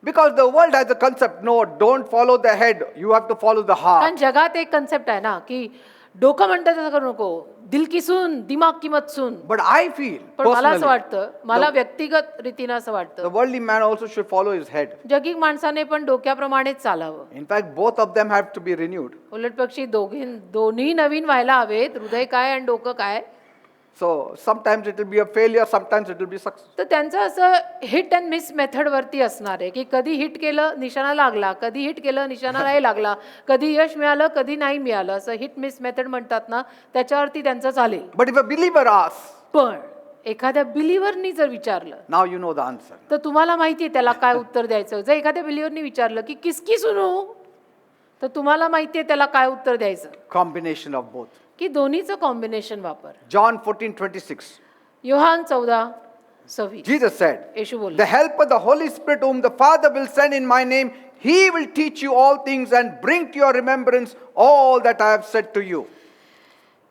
Because the world has a concept, no, don't follow the head, you have to follow the कारण heart. जगात एक कन्सेप्ट आहे ना की डोकं म्हणतं तसं करू नको, दिल की सुन दिमाग की मत सुन. But I feel पण मला असं personally, वाटतं, मला व्यक्तिगत रीतीनं असं the वाटतं, worldly man also should follow his head. जगिक माणसाने पण डोक्याप्रमाणेच चालावं. In fact, both of them have to be renewed. उलटपक्षी दोन्ही नवीन व्हायला हवेत, हृदय काय आणि डोकं काय. So sometimes it will be a failure, sometimes it will be success. तर त्यांचं असं हिट अँड मिस मेथडवरती असणार आहे की कधी हिट केलं निशाणा लागला, कधी हिट केलं निशाणा नाही लागला, कधी यश मिळालं कधी नाही मिळालं, असं हिट मिस मेथड म्हणतात ना, त्याच्यावरती त्यांचं चालेल. But if a believer asks, पण एखाद्या बिलिव्हरनी जर विचारलं now you know the answer. तर तुम्हाला माहिती आहे त्याला काय उत्तर द्यायचं. जर एखाद्या बिलिव्हरनी विचारलं की किसकी सुनू, तर तुम्हाला माहिती आहे त्याला काय उत्तर द्यायचं, Combination of both. की दोन्हीचं कॉम्बिनेशन वापर. John 14:26. योहान 14:26 Jesus said, येशू बोलले, the helper, the Holy Spirit, whom the Father will send in my name, he will teach you all things and bring to your remembrance all that I have said to you.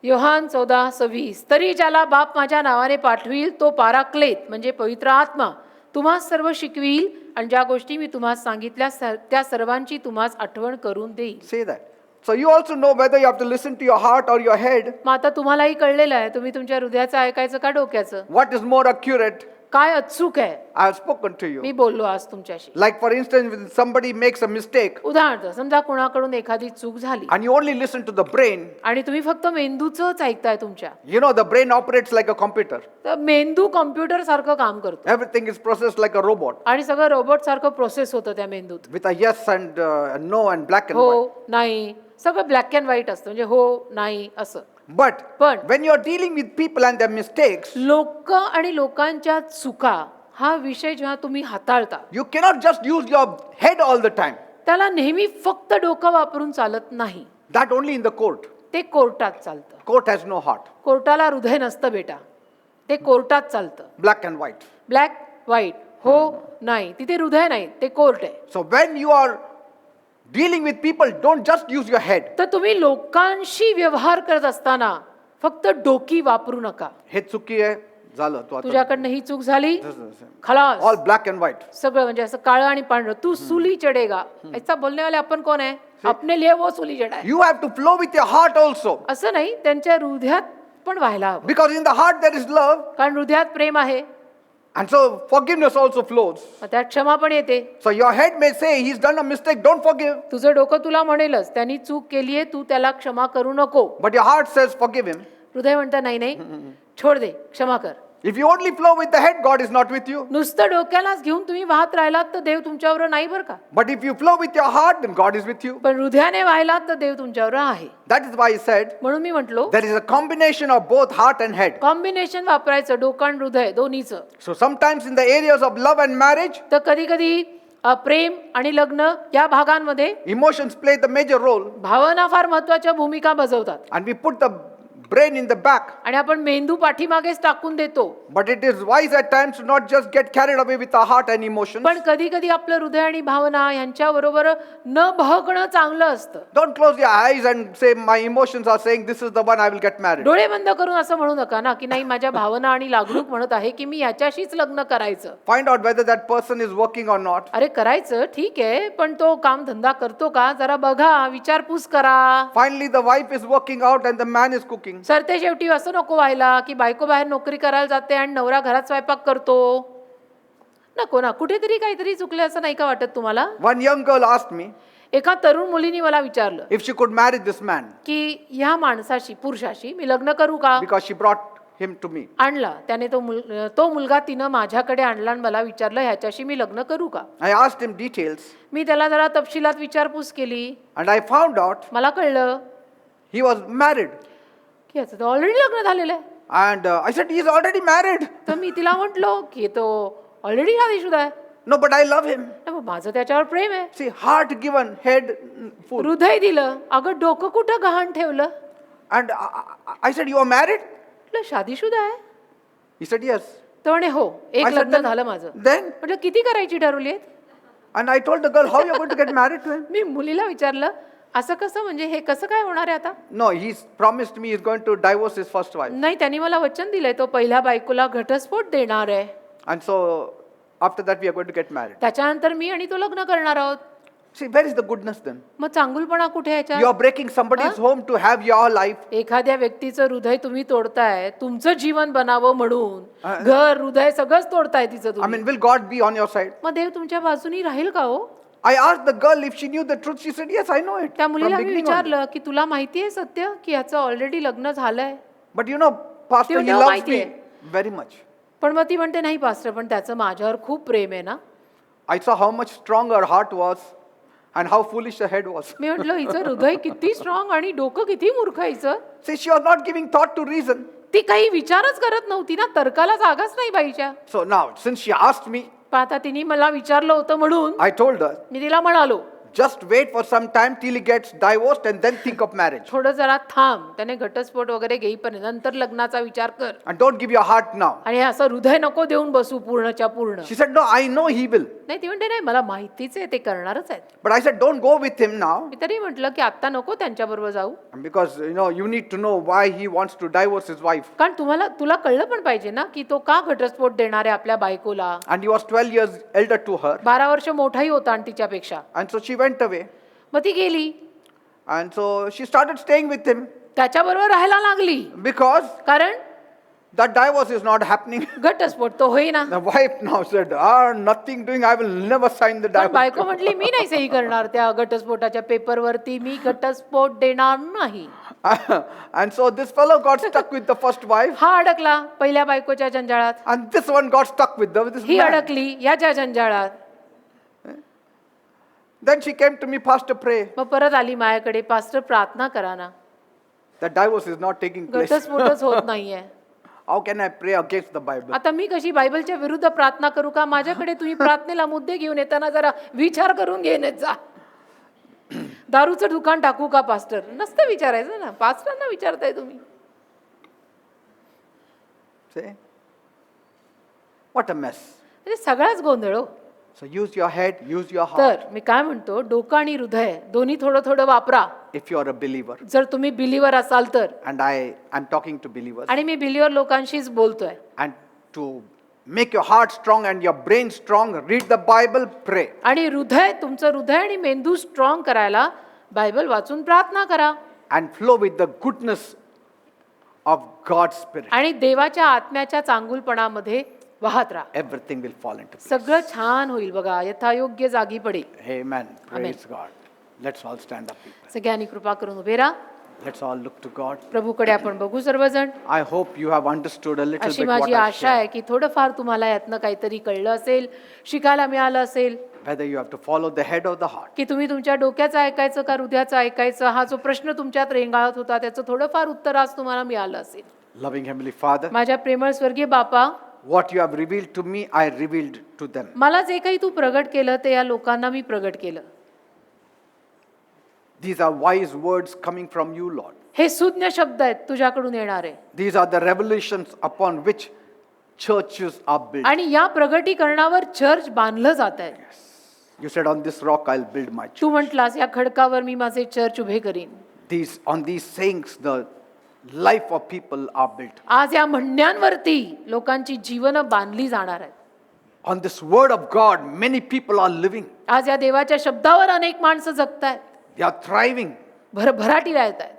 Yohan 14:26 तरी ज्याला बाप माझ्या नावाने पाठवील तो पाराक्लेत म्हणजे पवित्र आत्मा तुम्हा सर्व शिकवील आणि ज्या गोष्टी मी तुम्हाला सांगितल्या त्या सर्वांची तुम्हाला आठवण करून देईल. Say that. So you also know whether you have to listen to your heart or your head. मग आता तुम्हालाही कळलेलं आहे, तुम्ही तुमच्या हृदयाचं ऐकायचं का डोक्याचं, What is more accurate? काय अचूक आहे. I have spoken to you. मी बोललो आज तुमच्याशी. Like for instance, when somebody makes a mistake उदाहरणार्थ समजा कोणाकडून एखादी चूक झाली and you only listen to the brain, आणि तुम्ही फक्त मेंदूचंच ऐकताय तुमच्या, you know the brain operates like a computer. तर मेंदू कॉम्प्युटर सारखं काम करतो Everything is processed like a robot आणि सगळं रोबोट सारखं प्रोसेस होतं त्या मेंदूत. with a yes and a no and black and हो white. नाही सगळं ब्लॅक अँड व्हाईट असतं, म्हणजे हो नाही असं. But पण when you are dealing with people and their mistakes, लोक आणि लोकांच्या चुका हा विषय जेव्हा तुम्ही हाताळता, you cannot just use your head all the time. त्याला नेहमी फक्त डोकं वापरून चालत नाही. That only in the court. ते कोर्टात चालतं. Court has no heart. कोर्टाला हृदय नसतं बेटा, ते कोर्टात चालतं. Black and white. Black white, हो नाही, तिथे हृदय नाही, ते कोर्ट आहे. So when you are dealing with people, don't just use your head. तर तुम्ही लोकांशी व्यवहार करत असताना फक्त डोकी वापरू नका. हे चुकी आहे झालं तू आता तुझ्याकडनं ही चूक झाली, all खलास, black and white. सगळं म्हणजे असं काळं आणि पांढरं, तू सुली चढेगा. ऐसा बोलने वाले आपण कोण आहे, अपने लिए वो सुली चढाय. You have to flow with your heart also. असं नाही, त्यांच्या हृदयात पण व्हायला हवं, Because in the heart there is love. कारण हृदयात प्रेम आहे, And so forgiveness also flows. मग त्यात क्षमा पण येते. So your head may say he's done a mistake, don't forgive. तुझं डोकं तुला म्हणेलच त्यांनी चूक केलीये, तू त्याला क्षमा करू नको. But your heart says forgive him. हृदय म्हणतं नाही नाही, छोड दे, क्षमा कर. If you only flow with the head, God is not with you. नुसतं डोक्यालाच घेऊन तुम्ही वाहत राहिलात तर देव तुमच्यावर नाही बरं का. But if you flow with your heart, then God is with you. पण हृदयाने व्हायलात तर देव तुमच्यावर आहे. That is why he said म्हणून मी म्हटलो there is a combination of both heart and head. Combination वापरायचं, डोकं आणि हृदय दोन्हीचं. So sometimes in the areas of love and marriage, तर कधी कधी प्रेम आणि लग्न या भागांमध्ये emotions play the major role. भावना फार महत्वाच्या भूमिका बजावतात. And we put the brain in the back. आणि आपण मेंदू पाठीमागेच टाकून देतो. But it is wise at times to not just get carried away with our heart and emotions. पण कधी कधी आपलं हृदय आणि भावना यांच्याबरोबर न बहकणं चांगलं असतं. Don't close your eyes and say, my emotions are saying this is the one I will get married. डोळे बंद करून असं म्हणू नका ना की नाही माझ्या भावना आणि लागणूक म्हणत आहे की मी याच्याशीच लग्न करायचं. Find out whether that person is working or not. अरे करायचं ठीक आहे पण तो काम धंदा करतो का जरा बघा, विचारपूस करा. Finally, the wife is working out and the man is cooking. Sir ते शेवटी असं नको व्हायला की बायको बाहेर नोकरी करायला जाते आणि नवरा घरात स्वयंपाक करतो. नको ना, कुठेतरी काहीतरी चुकलं असं नाही का वाटत तुम्हाला? One young girl asked me एका तरुण मुलीने मला विचारलं if she could marry this man की ह्या माणसाशी, पुरुषाशी मी लग्न करू का? because she brought him to me. आणला त्याने तो मुलगा तिनं माझ्याकडे आणला आणि मला विचारलं ह्याच्याशी मी लग्न करू का? I asked him details मी त्याला जरा तपशिलात विचारपूस केली. and I found out मला कळलं he was married. की याचं तर ऑलरेडी लग्न झालेलं आहे. And I said, he is already married. तर मी तिला म्हटलो की तो ऑलरेडी शादीशुदा आहे. No, but I love him. नाही, मग माझं त्याच्यावर प्रेम आहे. See, heart given, head full. हृदय दिलं, अगं डोकं कुठं गहाण ठेवलं? And I said, you are married? म्हटलं शादीशुदा आहे. He said, yes. तर म्हणे हो, एक I said, लग्न झालं माझं. Then, म्हटलं किती करायची ठरवली आहेत? and I told the girl, how you are going to get married to him? मी मुलीला विचारलं असं कसं, म्हणजे हे कसं काय होणार आहे आता? No, he's promised me he's going to divorce his first wife. नाही, त्यांनी मला वचन दिलंय तो पहिल्या बायकोला घटस्फोट देणार आहे. And so, after that, we are going to get married. त्याच्यानंतर मी आणि तो लग्न करणार आहोत. See, where is the goodness then? मग चांगुलपणा कुठे You ह्याच्यात? are breaking somebody's home to have your life. एखाद्या व्यक्तीचं हृदय तुम्ही तोडताय तुमचं जीवन बनावं म्हणून, घर हृदय सगळंच तोडताय तिचं I तुम्ही. mean, will God be on your side? मग देव तुमच्या बाजूनी राहील का हो? I asked the girl if she knew the truth. She said, yes, I know it. त्या From मुलीला मी beginning only. विचारलं की तुला माहिती आहे सत्य की याचं ऑलरेडी लग्न झालंय? But you know, Pastor, he तेव्हा loves माहिती me आहे. very much. पण मग ती म्हणते नाही पास्टर, पण त्याचं माझ्यावर खूप प्रेम आहे ना. I saw how much strong her heart was and how foolish her head was. मी म्हटलं हिचं हृदय किती स्ट्रॉंग आणि डोकं किती मूर्ख आहे हिचं. See, she was not giving thought to reason. ती काही विचारच करत नव्हती ना, तर्काला जागाच नाही बाईच्या. So now, since she asked me, पण आता तिने मला विचारलं होतं म्हणून I told her, मी तिला म्हणालो just wait for some time till he gets divorced and then think of marriage. थोडं जरा थांब, त्याने घटस्फोट वगैरे घेईपर्यंत नंतर लग्नाचा विचार कर. And don't give your heart now. आणि असं हृदय नको देऊन बसू पूर्णच्या पूर्ण. She said, no, I know he will. नाही, ती म्हणते नाही मला माहितीच आहे ते करणारच आहेत. But I said, don't go with him now. मी तरी म्हटलं की आता नको त्यांच्याबरोबर जाऊ. Because, you need to know why he wants to divorce his wife. कारण तुला कळलं पण पाहिजे ना की तो का घटस्फोट देणार आहे आपल्या बायकोला. And he was 12 years elder to her. 12 वर्ष मोठाही होता आणि तिच्यापेक्षा. And so she went away. मग ती गेली, And so she started staying with him त्याच्याबरोबर राहायला लागली. because कारण that divorce is not happening. घटस्फोट तो होईना. The wife now said, nothing doing, I will never sign the पण बायको divorce. म्हटली मी नाही सही करणार त्या घटस्फोटाच्या पेपरवरती, मी घटस्फोट देणार नाही. And so this fellow got stuck with the first wife, हा अडकला पहिल्या बायकोच्या जंजाळात, and this one got stuck with this he man. अडकली याच्या जंजाळात. Then she came to me, Pastor, pray. मग परत आली माझ्याकडे, पास्टर प्रार्थना करा ना, The divorce is not taking place. घटस्फोटच होत नाहीये. How can I pray against the Bible? आता मी कशी बायबलच्या विरुद्ध प्रार्थना करू का? माझ्याकडे तुम्ही प्रार्थनेला मुद्दे घेऊन येताना जरा विचार करून घेऊन येत जा. दारूचं दुकान टाकू का पास्टर? नसतं विचारायचं ना, पास्टरांना विचारताय तुम्ही. See? What a mess. म्हणजे सगळाच गोंधळ हो. So use your head, use your heart. तर मी काय म्हणतो, डोकं आणि हृदय दोन्ही थोडं थोडं वापरा. If you are a believer, जर तुम्ही बिलीवर असाल तर. and I'm talking to believers, आणि मी बिलीवर लोकांशीच बोलतोय. and to make your heart strong and your brain strong, read the Bible, pray. आणि तुमचं हृदय आणि मेंदू स्ट्रॉंग करायला बायबल वाचून प्रार्थना करा. And flow with the goodness of God's Spirit. आणि देवाच्या आत्म्याच्या चांगुलपणामध्ये वाहत राहा. Everything will fall into place. सगळं छान होईल बघा, यथायोग्य जागी पडेल. Amen. Praise God. Let's all stand up, people. सगळ्यांनी कृपा करून उभे राहा. Let's all look to God. प्रभूकडे आपण बघू सर्वजण. I hope you have understood a little अशी bit what माझी I आशा shared. आहे की थोडंफार तुम्हाला यातनं काहीतरी कळलं असेल, शिकायला मिळालं असेल. Whether you have to follow the head or the heart. की तुम्ही तुमच्या डोक्याचं ऐकायचं का हृदयाचं ऐकायचं, हा जो प्रश्न तुमच्यात रेंगाळत होता त्याचं थोडंफार उत्तर आज तुम्हाला मिळालं असेल. Loving Heavenly Father, माझ्या प्रेमळ स्वर्गीय बापा, what you have revealed to me, I revealed to them. मला जे काही तू प्रगट केलं ते या लोकांना मी प्रगट केलं. These are wise words coming from you, Lord. हे सुज्ञ शब्द आहेत तुझ्याकडून येणारे. These are the revelations upon which churches are built. आणि या प्रगटीकरणावर चर्च बांधलं जात आहे. You said, on this rock I'll build my church. तू म्हटलास या खडकावर मी माझे चर्च उभे करीन. On these sayings, the life of people are built. आज या म्हणण्यांवरती लोकांची जीवन बांधली जाणार आहेत. On this word of God, many people are living. आज या देवाच्या शब्दावर अनेक माणसं जगतायत, They are thriving. भरभराटीला येत आहेत.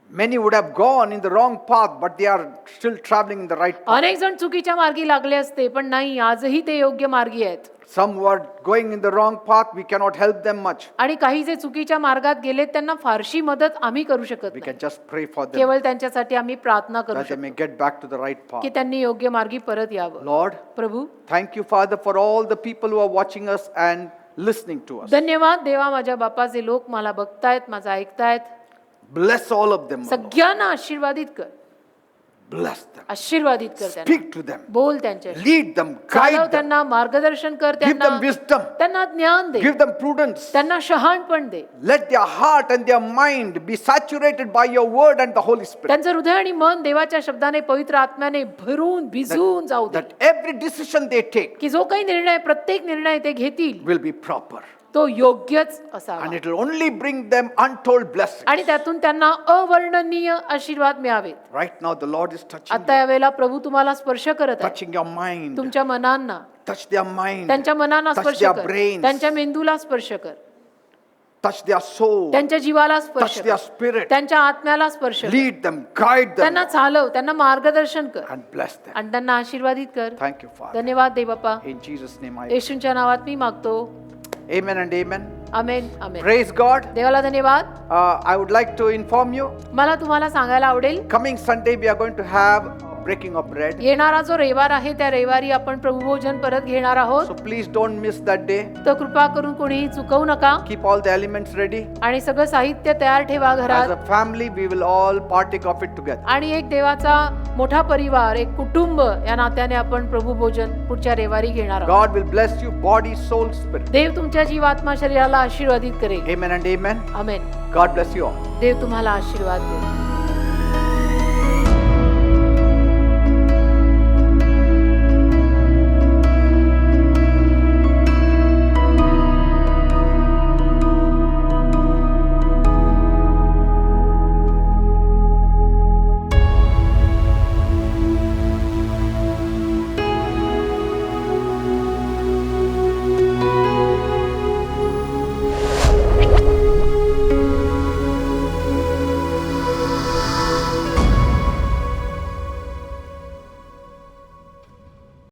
Many would have gone in the wrong path, but they are still traveling in the right path. अनेक जण चुकीच्या मार्गी लागले असते, पण नाही, आजही ते योग्य मार्गी आहेत. Some who are going in the wrong path, we cannot help them much. आणि काही जे चुकीच्या मार्गात गेले त्यांना फारशी मदत आम्ही करू शकत We नाही. can just pray for them केवळ त्यांच्यासाठी आम्ही प्रार्थना करू that they may शकतो get back to the right path. की त्यांनी योग्य मार्गी परत यावं. Lord, Prabhu, thank you, Father, for all the people who are watching us and listening to us. धन्यवाद देवा, माझ्या बापाचे लोक मला बघतायत, माझं ऐकतायत. Bless all of them, Lord. सगळ्यांना आशीर्वादित कर, Bless them. आशीर्वादित कर त्यांना. Speak to them. बोल त्यांच्याशी, Lead them. चालव Guide them. त्यांना, मार्गदर्शन कर Give them त्यांना, wisdom. त्यांना ज्ञान दे, Give them prudence. त्यांना शहाणपण दे. Let their heart and their mind be saturated by your word and the Holy Spirit. त्यांचं हृदय आणि मन देवाच्या शब्दाने, पवित्र आत्म्याने भरून भिजून जाऊ दे, That every decision they take की जो काही निर्णय, प्रत्येक निर्णय ते घेतील will be proper. तो योग्यच असावा And it will only bring them untold blessings. आणि त्यातून त्यांना अवर्णनीय आशीर्वाद मिळावेत. Right now, the Lord is touching आता यावेळेला प्रभू तुम्हाला स्पर्श करत you, आहे. touching your mind, तुमच्या मनांना, touch their mind, त्यांच्या मनांना touch स्पर्श their कर, brains, त्यांच्या मेंदूला स्पर्श कर, touch their soul, त्यांच्या जीवाला स्पर्श touch their कर, spirit, त्यांच्या आत्म्याला स्पर्श कर, lead them, guide them, त्यांना चालव, त्यांना मार्गदर्शन कर and bless them. आणि त्यांना आशीर्वादित कर. Thank you, Father. धन्यवाद दे बाप्पा, In Jesus' name I येशूंच्या नावात मी मागतो. Amen and amen. Amen, amen. Praise God. देवाला धन्यवाद. I would like to inform you, मला तुम्हाला सांगायला आवडेल, coming Sunday we are going to have breaking of bread. येणारा जो रविवार आहे त्या रविवारी आपण प्रभुभोजन परत घेणार आहोत. So please don't miss that day. तर कृपा करून कोणीही चुकवू नका Keep all the elements ready. आणि सगळं साहित्य तयार ठेवा As घरात. a family, we will all partake of it together. आणि एक देवाचा मोठा परिवार, एक कुटुंब या नात्याने आपण प्रभुभोजन पुढच्या रविवारी घेणार आहोत. God will bless you, body, soul, spirit. देव तुमच्या जीवात्मा शरीराला आशीर्वादित करेल. Amen and amen. Amen. God bless you all. देव तुम्हाला आशीर्वाद देईल.